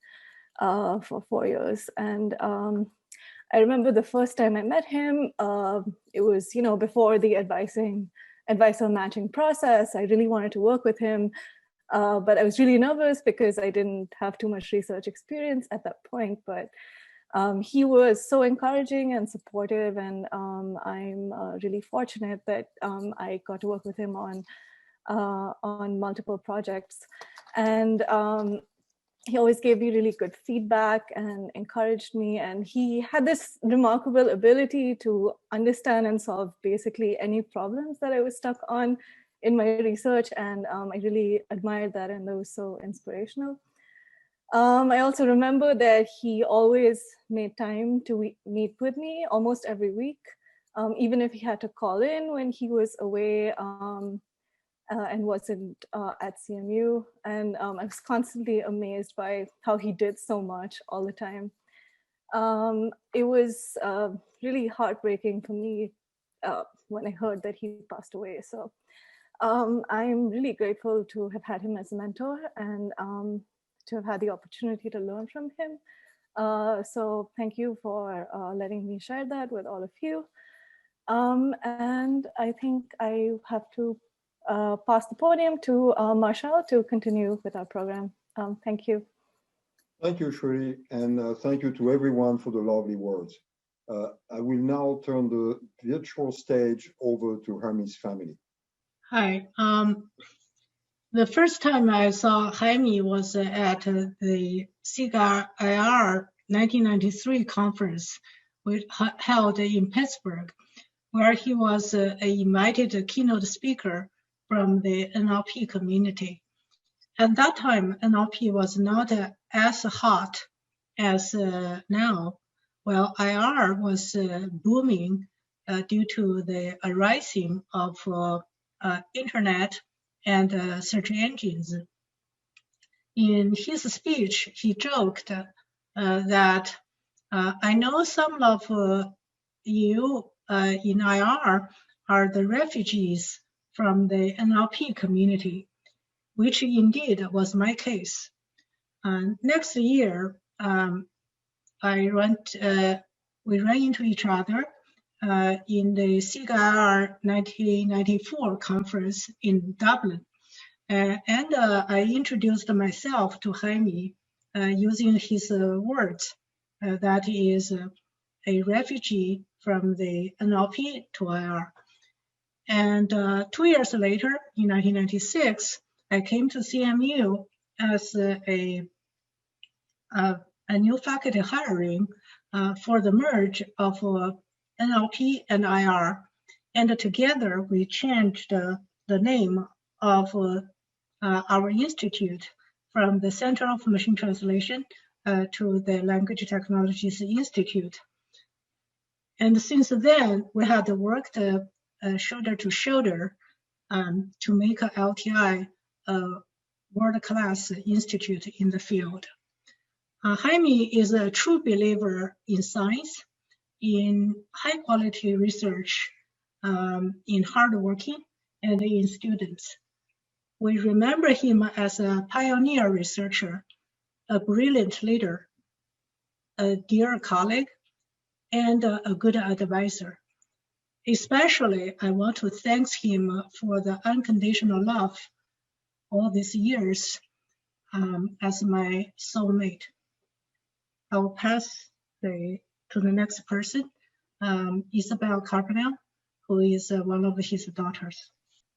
for 4 years. And I remember the first time I met him, it was, before the advisor matching process. I really wanted to work with him, but I was really nervous because I didn't have too much research experience at that point. But he was so encouraging and supportive, and I'm really fortunate that I got to work with him on multiple projects. And he always gave me really good feedback and encouraged me. And he had this remarkable ability to understand and solve basically any problems that I was stuck on in my research. And I really admired that, and that was so inspirational. I also remember that he always made time to meet with me almost every week, even if he had to call in when he was away and wasn't at CMU. And I was constantly amazed by how he did so much all the time. It was really heartbreaking for me when I heard that he passed away. So I'm really grateful to have had him as a mentor, and to have had the opportunity to learn from him. So thank you for letting me share that with all of you. And I think I have to pass the podium to Marshall to continue with our program. Thank you. Thank you, Shruti, and thank you to everyone for the lovely words. I will now turn the virtual stage over to Jaime's family. Hi. The first time I saw Jaime was at the SIGA IR 1993 conference, which held in Pittsburgh, where he was an invited keynote speaker from the NLP community. At that time, NLP was not as hot as now. Well, IR was booming due to the rising of internet and search engines. In his speech, he joked that I know some of you in IR are the refugees from the NLP community, which indeed was my case. Next year, we ran into each other in the SIGA 1994 conference in Dublin. And I introduced myself to Jaime using his words, that he is a refugee from the NLP to IR. And 2 years later, in 1996, I came to CMU as a new faculty hiring for the merge of NLP and IR. And together we changed the name of our institute from the Center of Machine Translation to the Language Technologies Institute. And since then, we had worked shoulder to shoulder to make LTI a world-class institute in the field. Jaime is a true believer in science, in high-quality research, in hardworking, and in students. We remember him as a pioneer researcher, a brilliant leader, a dear colleague, and a good advisor. Especially, I want to thank him for the unconditional love all these years as my soulmate. I'll pass to the next person, Isabel Carbonell, who is one of his daughters.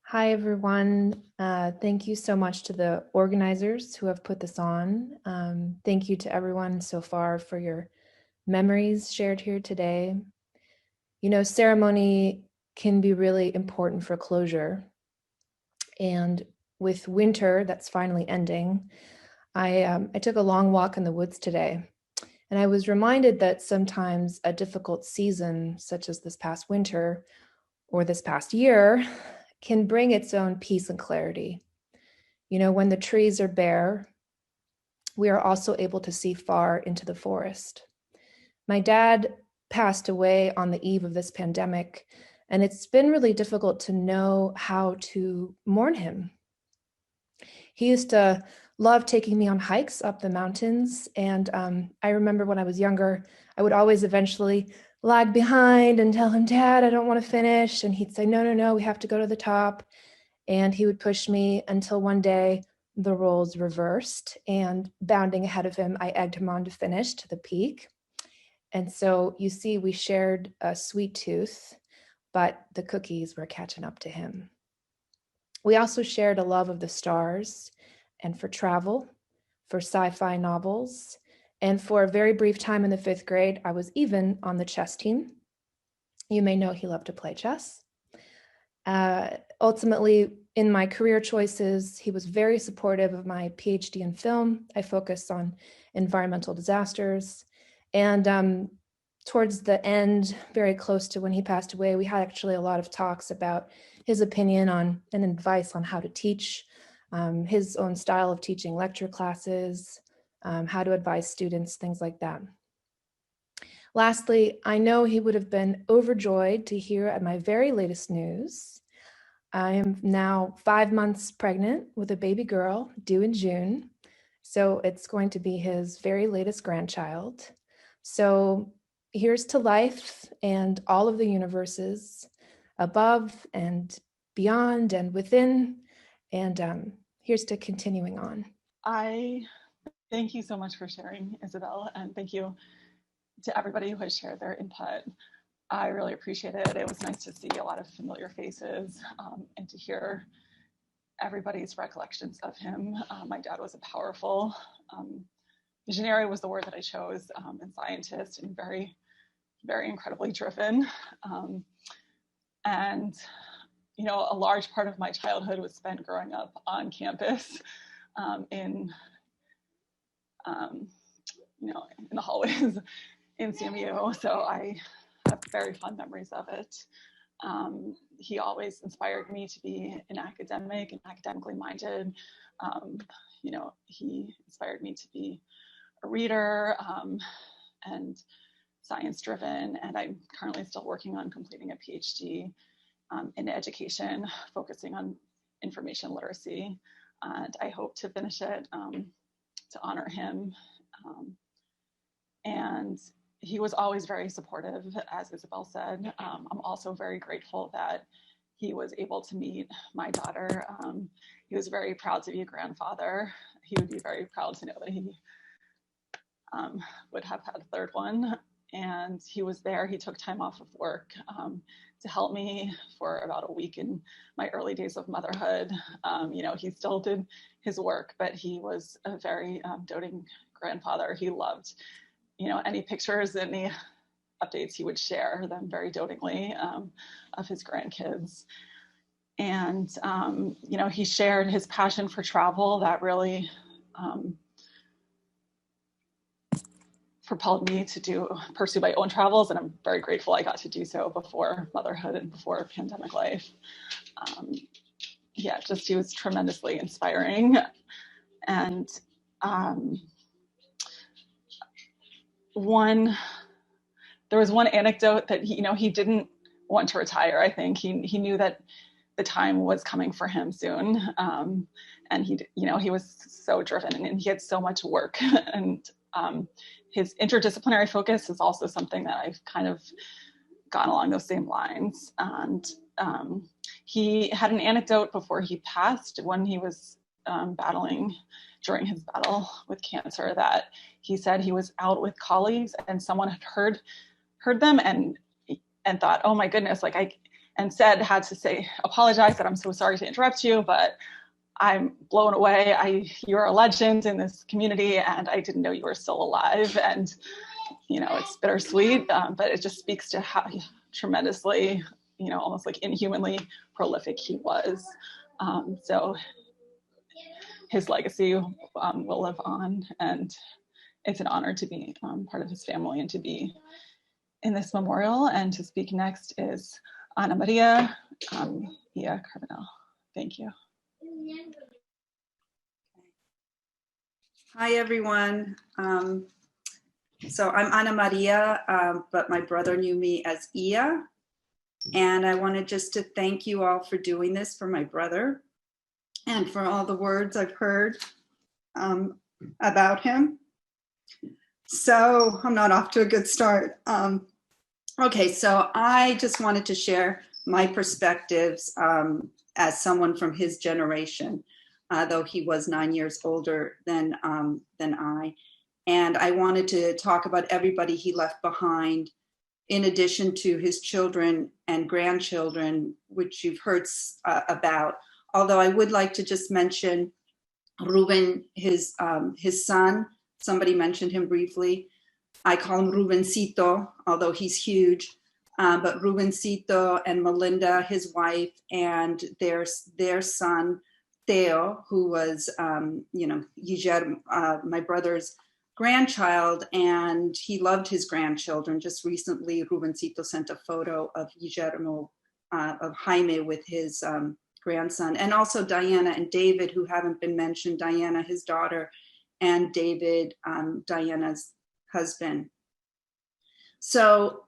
Hi, everyone. Thank you so much to the organizers who have put this on. Thank you to everyone so far for your memories shared here today. You know, ceremony can be really important for closure. And with winter that's finally ending, I took a long walk in the woods today. And I was reminded that sometimes a difficult season, such as this past winter or this past year, can bring its own peace and clarity. You know, when the trees are bare, we are also able to see far into the forest. My dad passed away on the eve of this pandemic, and it's been really difficult to know how to mourn him. He used to love taking me on hikes up the mountains, and I remember when I was younger, I would always eventually lag behind and tell him, Dad, I don't want to finish. And he'd say, no, we have to go to the top. And he would push me until one day the roles reversed, and bounding ahead of him, I egged him on to finish to the peak. And so you see, we shared a sweet tooth, but the cookies were catching up to him. We also shared a love of the stars and for travel, for sci-fi novels, and for a very brief time in the 5th grade, I was even on the chess team. You may know he loved to play chess. Ultimately, in my career choices, he was very supportive of my PhD in film. I focused on environmental disasters. And towards the end, very close to when he passed away, we had actually a lot of talks about his opinion on and advice on how to teach, his own style of teaching lecture classes, how to advise students, things like that. Lastly, I know he would have been overjoyed to hear at my very latest news. I am now 5 months pregnant with a baby girl due in June. So it's going to be his very latest grandchild. So here's to life and all of the universes above and beyond and within. And here's to continuing on. Thank you so much for sharing, Isabel, and thank you to everybody who has shared their input. I really appreciate it. It was nice to see a lot of familiar faces and to hear everybody's recollections of him. My dad was a powerful visionary was the word that I chose, and scientist, and very, very incredibly driven. And you know, a large part of my childhood was spent growing up on campus in the hallways in CMU. So I have very fond memories of it. He always inspired me to be an academic and academically minded. You know, he inspired me to be a reader and science driven. And I'm currently still working on completing a PhD in education, focusing on information literacy. And I hope to finish it to honor him. And he was always very supportive, as Isabel said. I'm also very grateful that he was able to meet my daughter. He was very proud to be a grandfather. He would be very proud to know that he would have had a third one. And he was there. He took time off of work to help me for about a week in my early days of motherhood. You know, he still did his work, but he was a very doting grandfather. He loved, you know, any pictures, any updates he would share them very dotingly of his grandkids. And, you know, he shared his passion for travel that really propelled me to pursue my own travels, and I'm very grateful I got to do so before motherhood and before pandemic life. Yeah, just he was tremendously inspiring. And there was one anecdote that he didn't want to retire. I think he knew that the time was coming for him soon, and he was so driven, and he had so much work. And his interdisciplinary focus is also something that I've kind of gone along those same lines. And he had an anecdote before he passed, when he was battling during his battle with cancer, that he said he was out with colleagues and someone had heard them and thought, oh my goodness, had to apologize, that I'm so sorry to interrupt you, but I'm blown away. You're a legend in this community, and I didn't know you were still alive. And it's bittersweet, but it just speaks to how tremendously, almost like inhumanly prolific he was. So his legacy will live on, and it's an honor to be part of his family and to be in this memorial. And to speak next is Ana Maria Carbonell. Thank you. Hi, everyone. So I'm Ana Maria, but my brother knew me as Ia. And I wanted just to thank you all for doing this for my brother and for all the words I've heard about him. So I'm not off to a good start. Okay, so I just wanted to share my perspectives as someone from his generation, though he was 9 years older than I. And I wanted to talk about everybody he left behind, in addition to his children and grandchildren, which you've heard about. Although I would like to just mention Ruben, his son. Somebody mentioned him briefly. I call him Rubencito, although he's huge. But Rubencito and Melinda, his wife, and their son, Theo, who was, Guillermo, my brother's grandchild, and he loved his grandchildren. Just recently, Rubencito sent a photo of Guillermo, of Jaime with his grandson, and also Diana and David, who haven't been mentioned. Diana, his daughter, and David, Diana's husband. So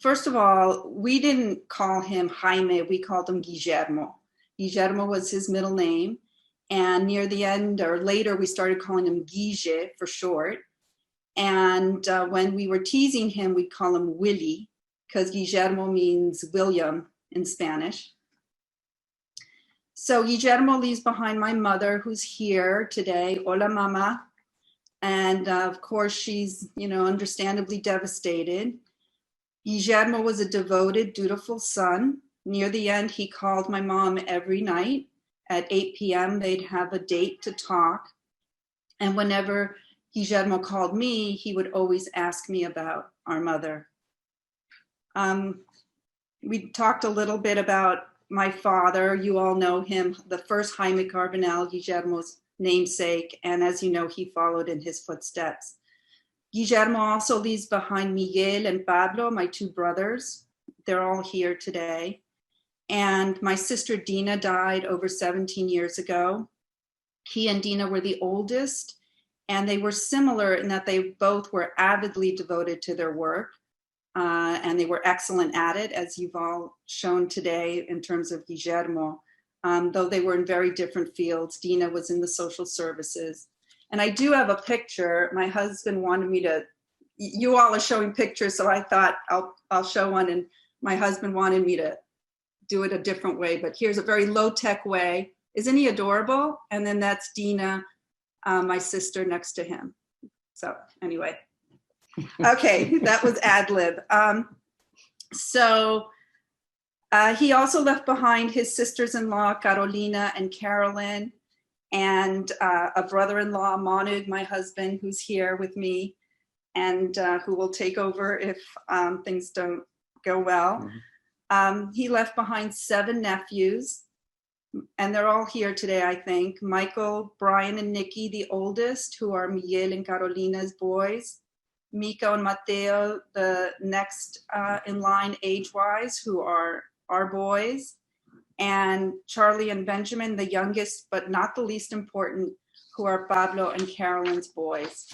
first of all, we didn't call him Jaime, we called him Guillermo. Guillermo was his middle name. And near the end or later, we started calling him Guille for short. And when we were teasing him, we'd call him Willie, because Guillermo means William in Spanish. So Guillermo leaves behind my mother, who's here today. Hola, mama. And of course, she's, understandably devastated. Guillermo was a devoted, dutiful son. Near the end, he called my mom every night. At 8 p.m., they'd have a date to talk. And whenever Guillermo called me, he would always ask me about our mother. We talked a little bit about my father. You all know him, the first Jaime Carbonell, Guillermo's namesake. And as you know, he followed in his footsteps. Guillermo also leaves behind Miguel and Pablo, my two brothers. They're all here today. And my sister Dina died over 17 years ago. He and Dina were the oldest, and they were similar in that they both were avidly devoted to their work, and they were excellent at it, as you've all shown today in terms of Guillermo, though they were in very different fields. Dina was in the social services. And I do have a picture. My husband wanted me to, you all are showing pictures, so I thought I'll show one, and my husband wanted me to do it a different way, but here's a very low-tech way. Isn't he adorable? And then that's Dina, my sister, next to him. So anyway, okay, that was ad lib. He also left behind his sisters-in-law, Carolina and Carolyn, and a brother-in-law, Monug, my husband, who's here with me, and who will take over if things don't go well. Mm-hmm. He left behind 7 nephews, and they're all here today, I think. Michael, Brian, and Nikki, the oldest, who are Miguel and Carolina's boys. Miko and Mateo, the next in line age-wise, who are our boys, and Charlie and Benjamin, the youngest but not the least important, who are Pablo and Carolyn's boys.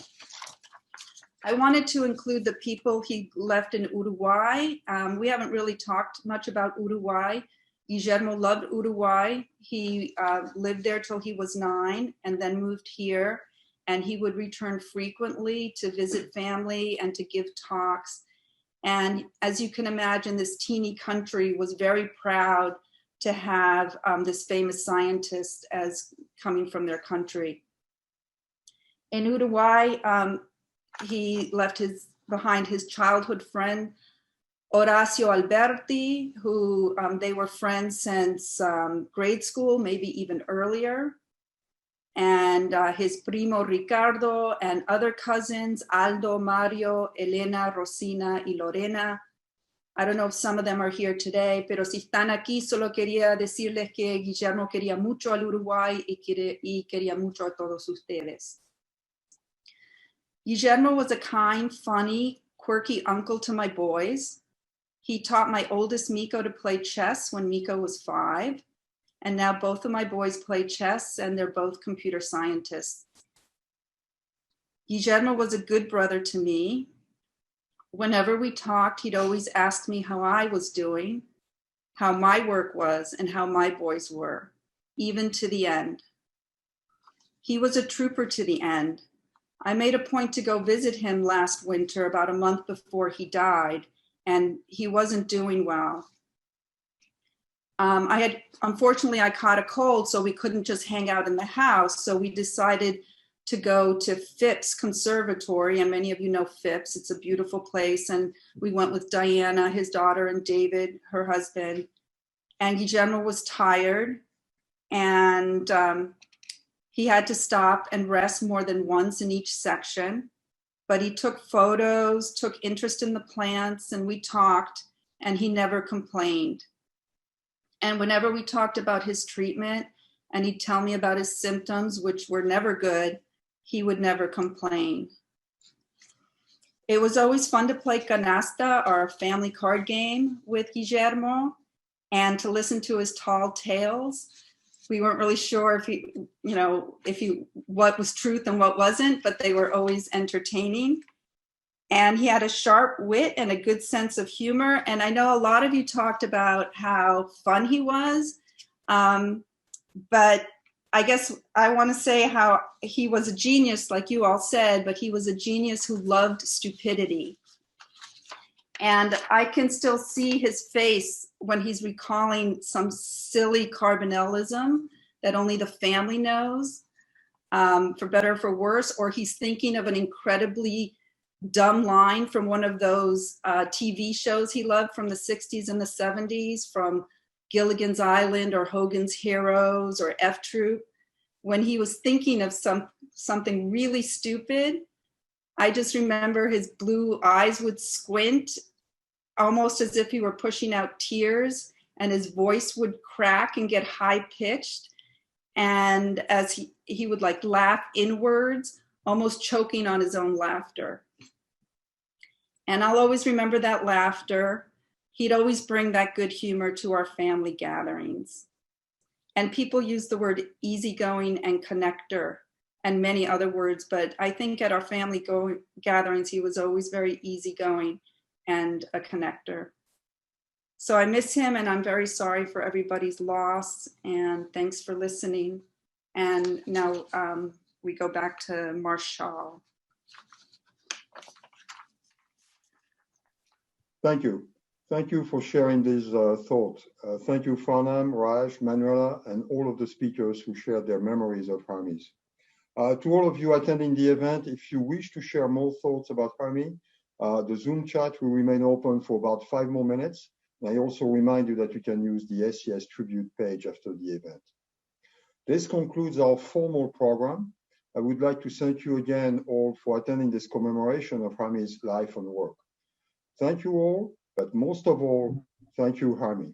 I wanted to include the people he left in Uruguay. We haven't really talked much about Uruguay. Guillermo loved Uruguay. He lived there till he was 9 and then moved here. And he would return frequently to visit family and to give talks. And as you can imagine, this teeny country was very proud to have this famous scientist as coming from their country. In Uruguay, he left behind his childhood friend, Horacio Alberti, who they were friends since grade school, maybe even earlier. And his primo Ricardo and other cousins, Aldo, Mario, Elena, Rosina, y Lorena. I don't know if some of them are here today, pero si están aquí, solo quería decirles que Guillermo quería mucho al Uruguay y quería mucho a todos ustedes. Guillermo was a kind, funny, quirky uncle to my boys. He taught my oldest Miko to play chess when Miko was 5. And now both of my boys play chess and they're both computer scientists. Guillermo was a good brother to me. Whenever we talked, he'd always ask me how I was doing, how my work was, and how my boys were, even to the end. He was a trooper to the end. I made a point to go visit him last winter, about a month before he died, and he wasn't doing well. Unfortunately, I caught a cold, so we couldn't just hang out in the house. So we decided to go to Phipps Conservatory, and many of you know Phipps. It's a beautiful place. And we went with Diana, his daughter, and David, her husband. And Guillermo was tired, and he had to stop and rest more than once in each section. But he took photos, took interest in the plants, and we talked, and he never complained. And whenever we talked about his treatment and he'd tell me about his symptoms, which were never good, he would never complain. It was always fun to play canasta, our family card game, with Guillermo and to listen to his tall tales. We weren't really sure what was truth and what wasn't, but they were always entertaining. And he had a sharp wit and a good sense of humor. And I know a lot of you talked about how fun he was, but I guess I want to say how he was a genius, like you all said, but he was a genius who loved stupidity. And I can still see his face when he's recalling some silly Carbonellism that only the family knows, for better or for worse, or he's thinking of an incredibly dumb line from one of those TV shows he loved from the 60s and the 70s, from Gilligan's Island or Hogan's Heroes or F Troop. When he was thinking of something really stupid, I just remember his blue eyes would squint, almost as if he were pushing out tears, and his voice would crack and get high pitched. And as he would like laugh inwards, almost choking on his own laughter. And I'll always remember that laughter. He'd always bring that good humor to our family gatherings. And people use the word easygoing and connector and many other words, but I think at our family gatherings, he was always very easygoing and a connector. So I miss him, and I'm very sorry for everybody's loss, and thanks for listening. And now we go back to Marshall. Thank you. Thank you for sharing these thoughts. Thank you, Farnham, Raj, Manuela, and all of the speakers who shared their memories of Hermes. To all of you attending the event, if you wish to share more thoughts about Hermes, the Zoom chat will remain open for about 5 more minutes. And I also remind you that you can use the SES tribute page after the event. This concludes our formal program. I would like to thank you again all for attending this commemoration of Hermes' life and work. Thank you all, but most of all, thank you, Jaime.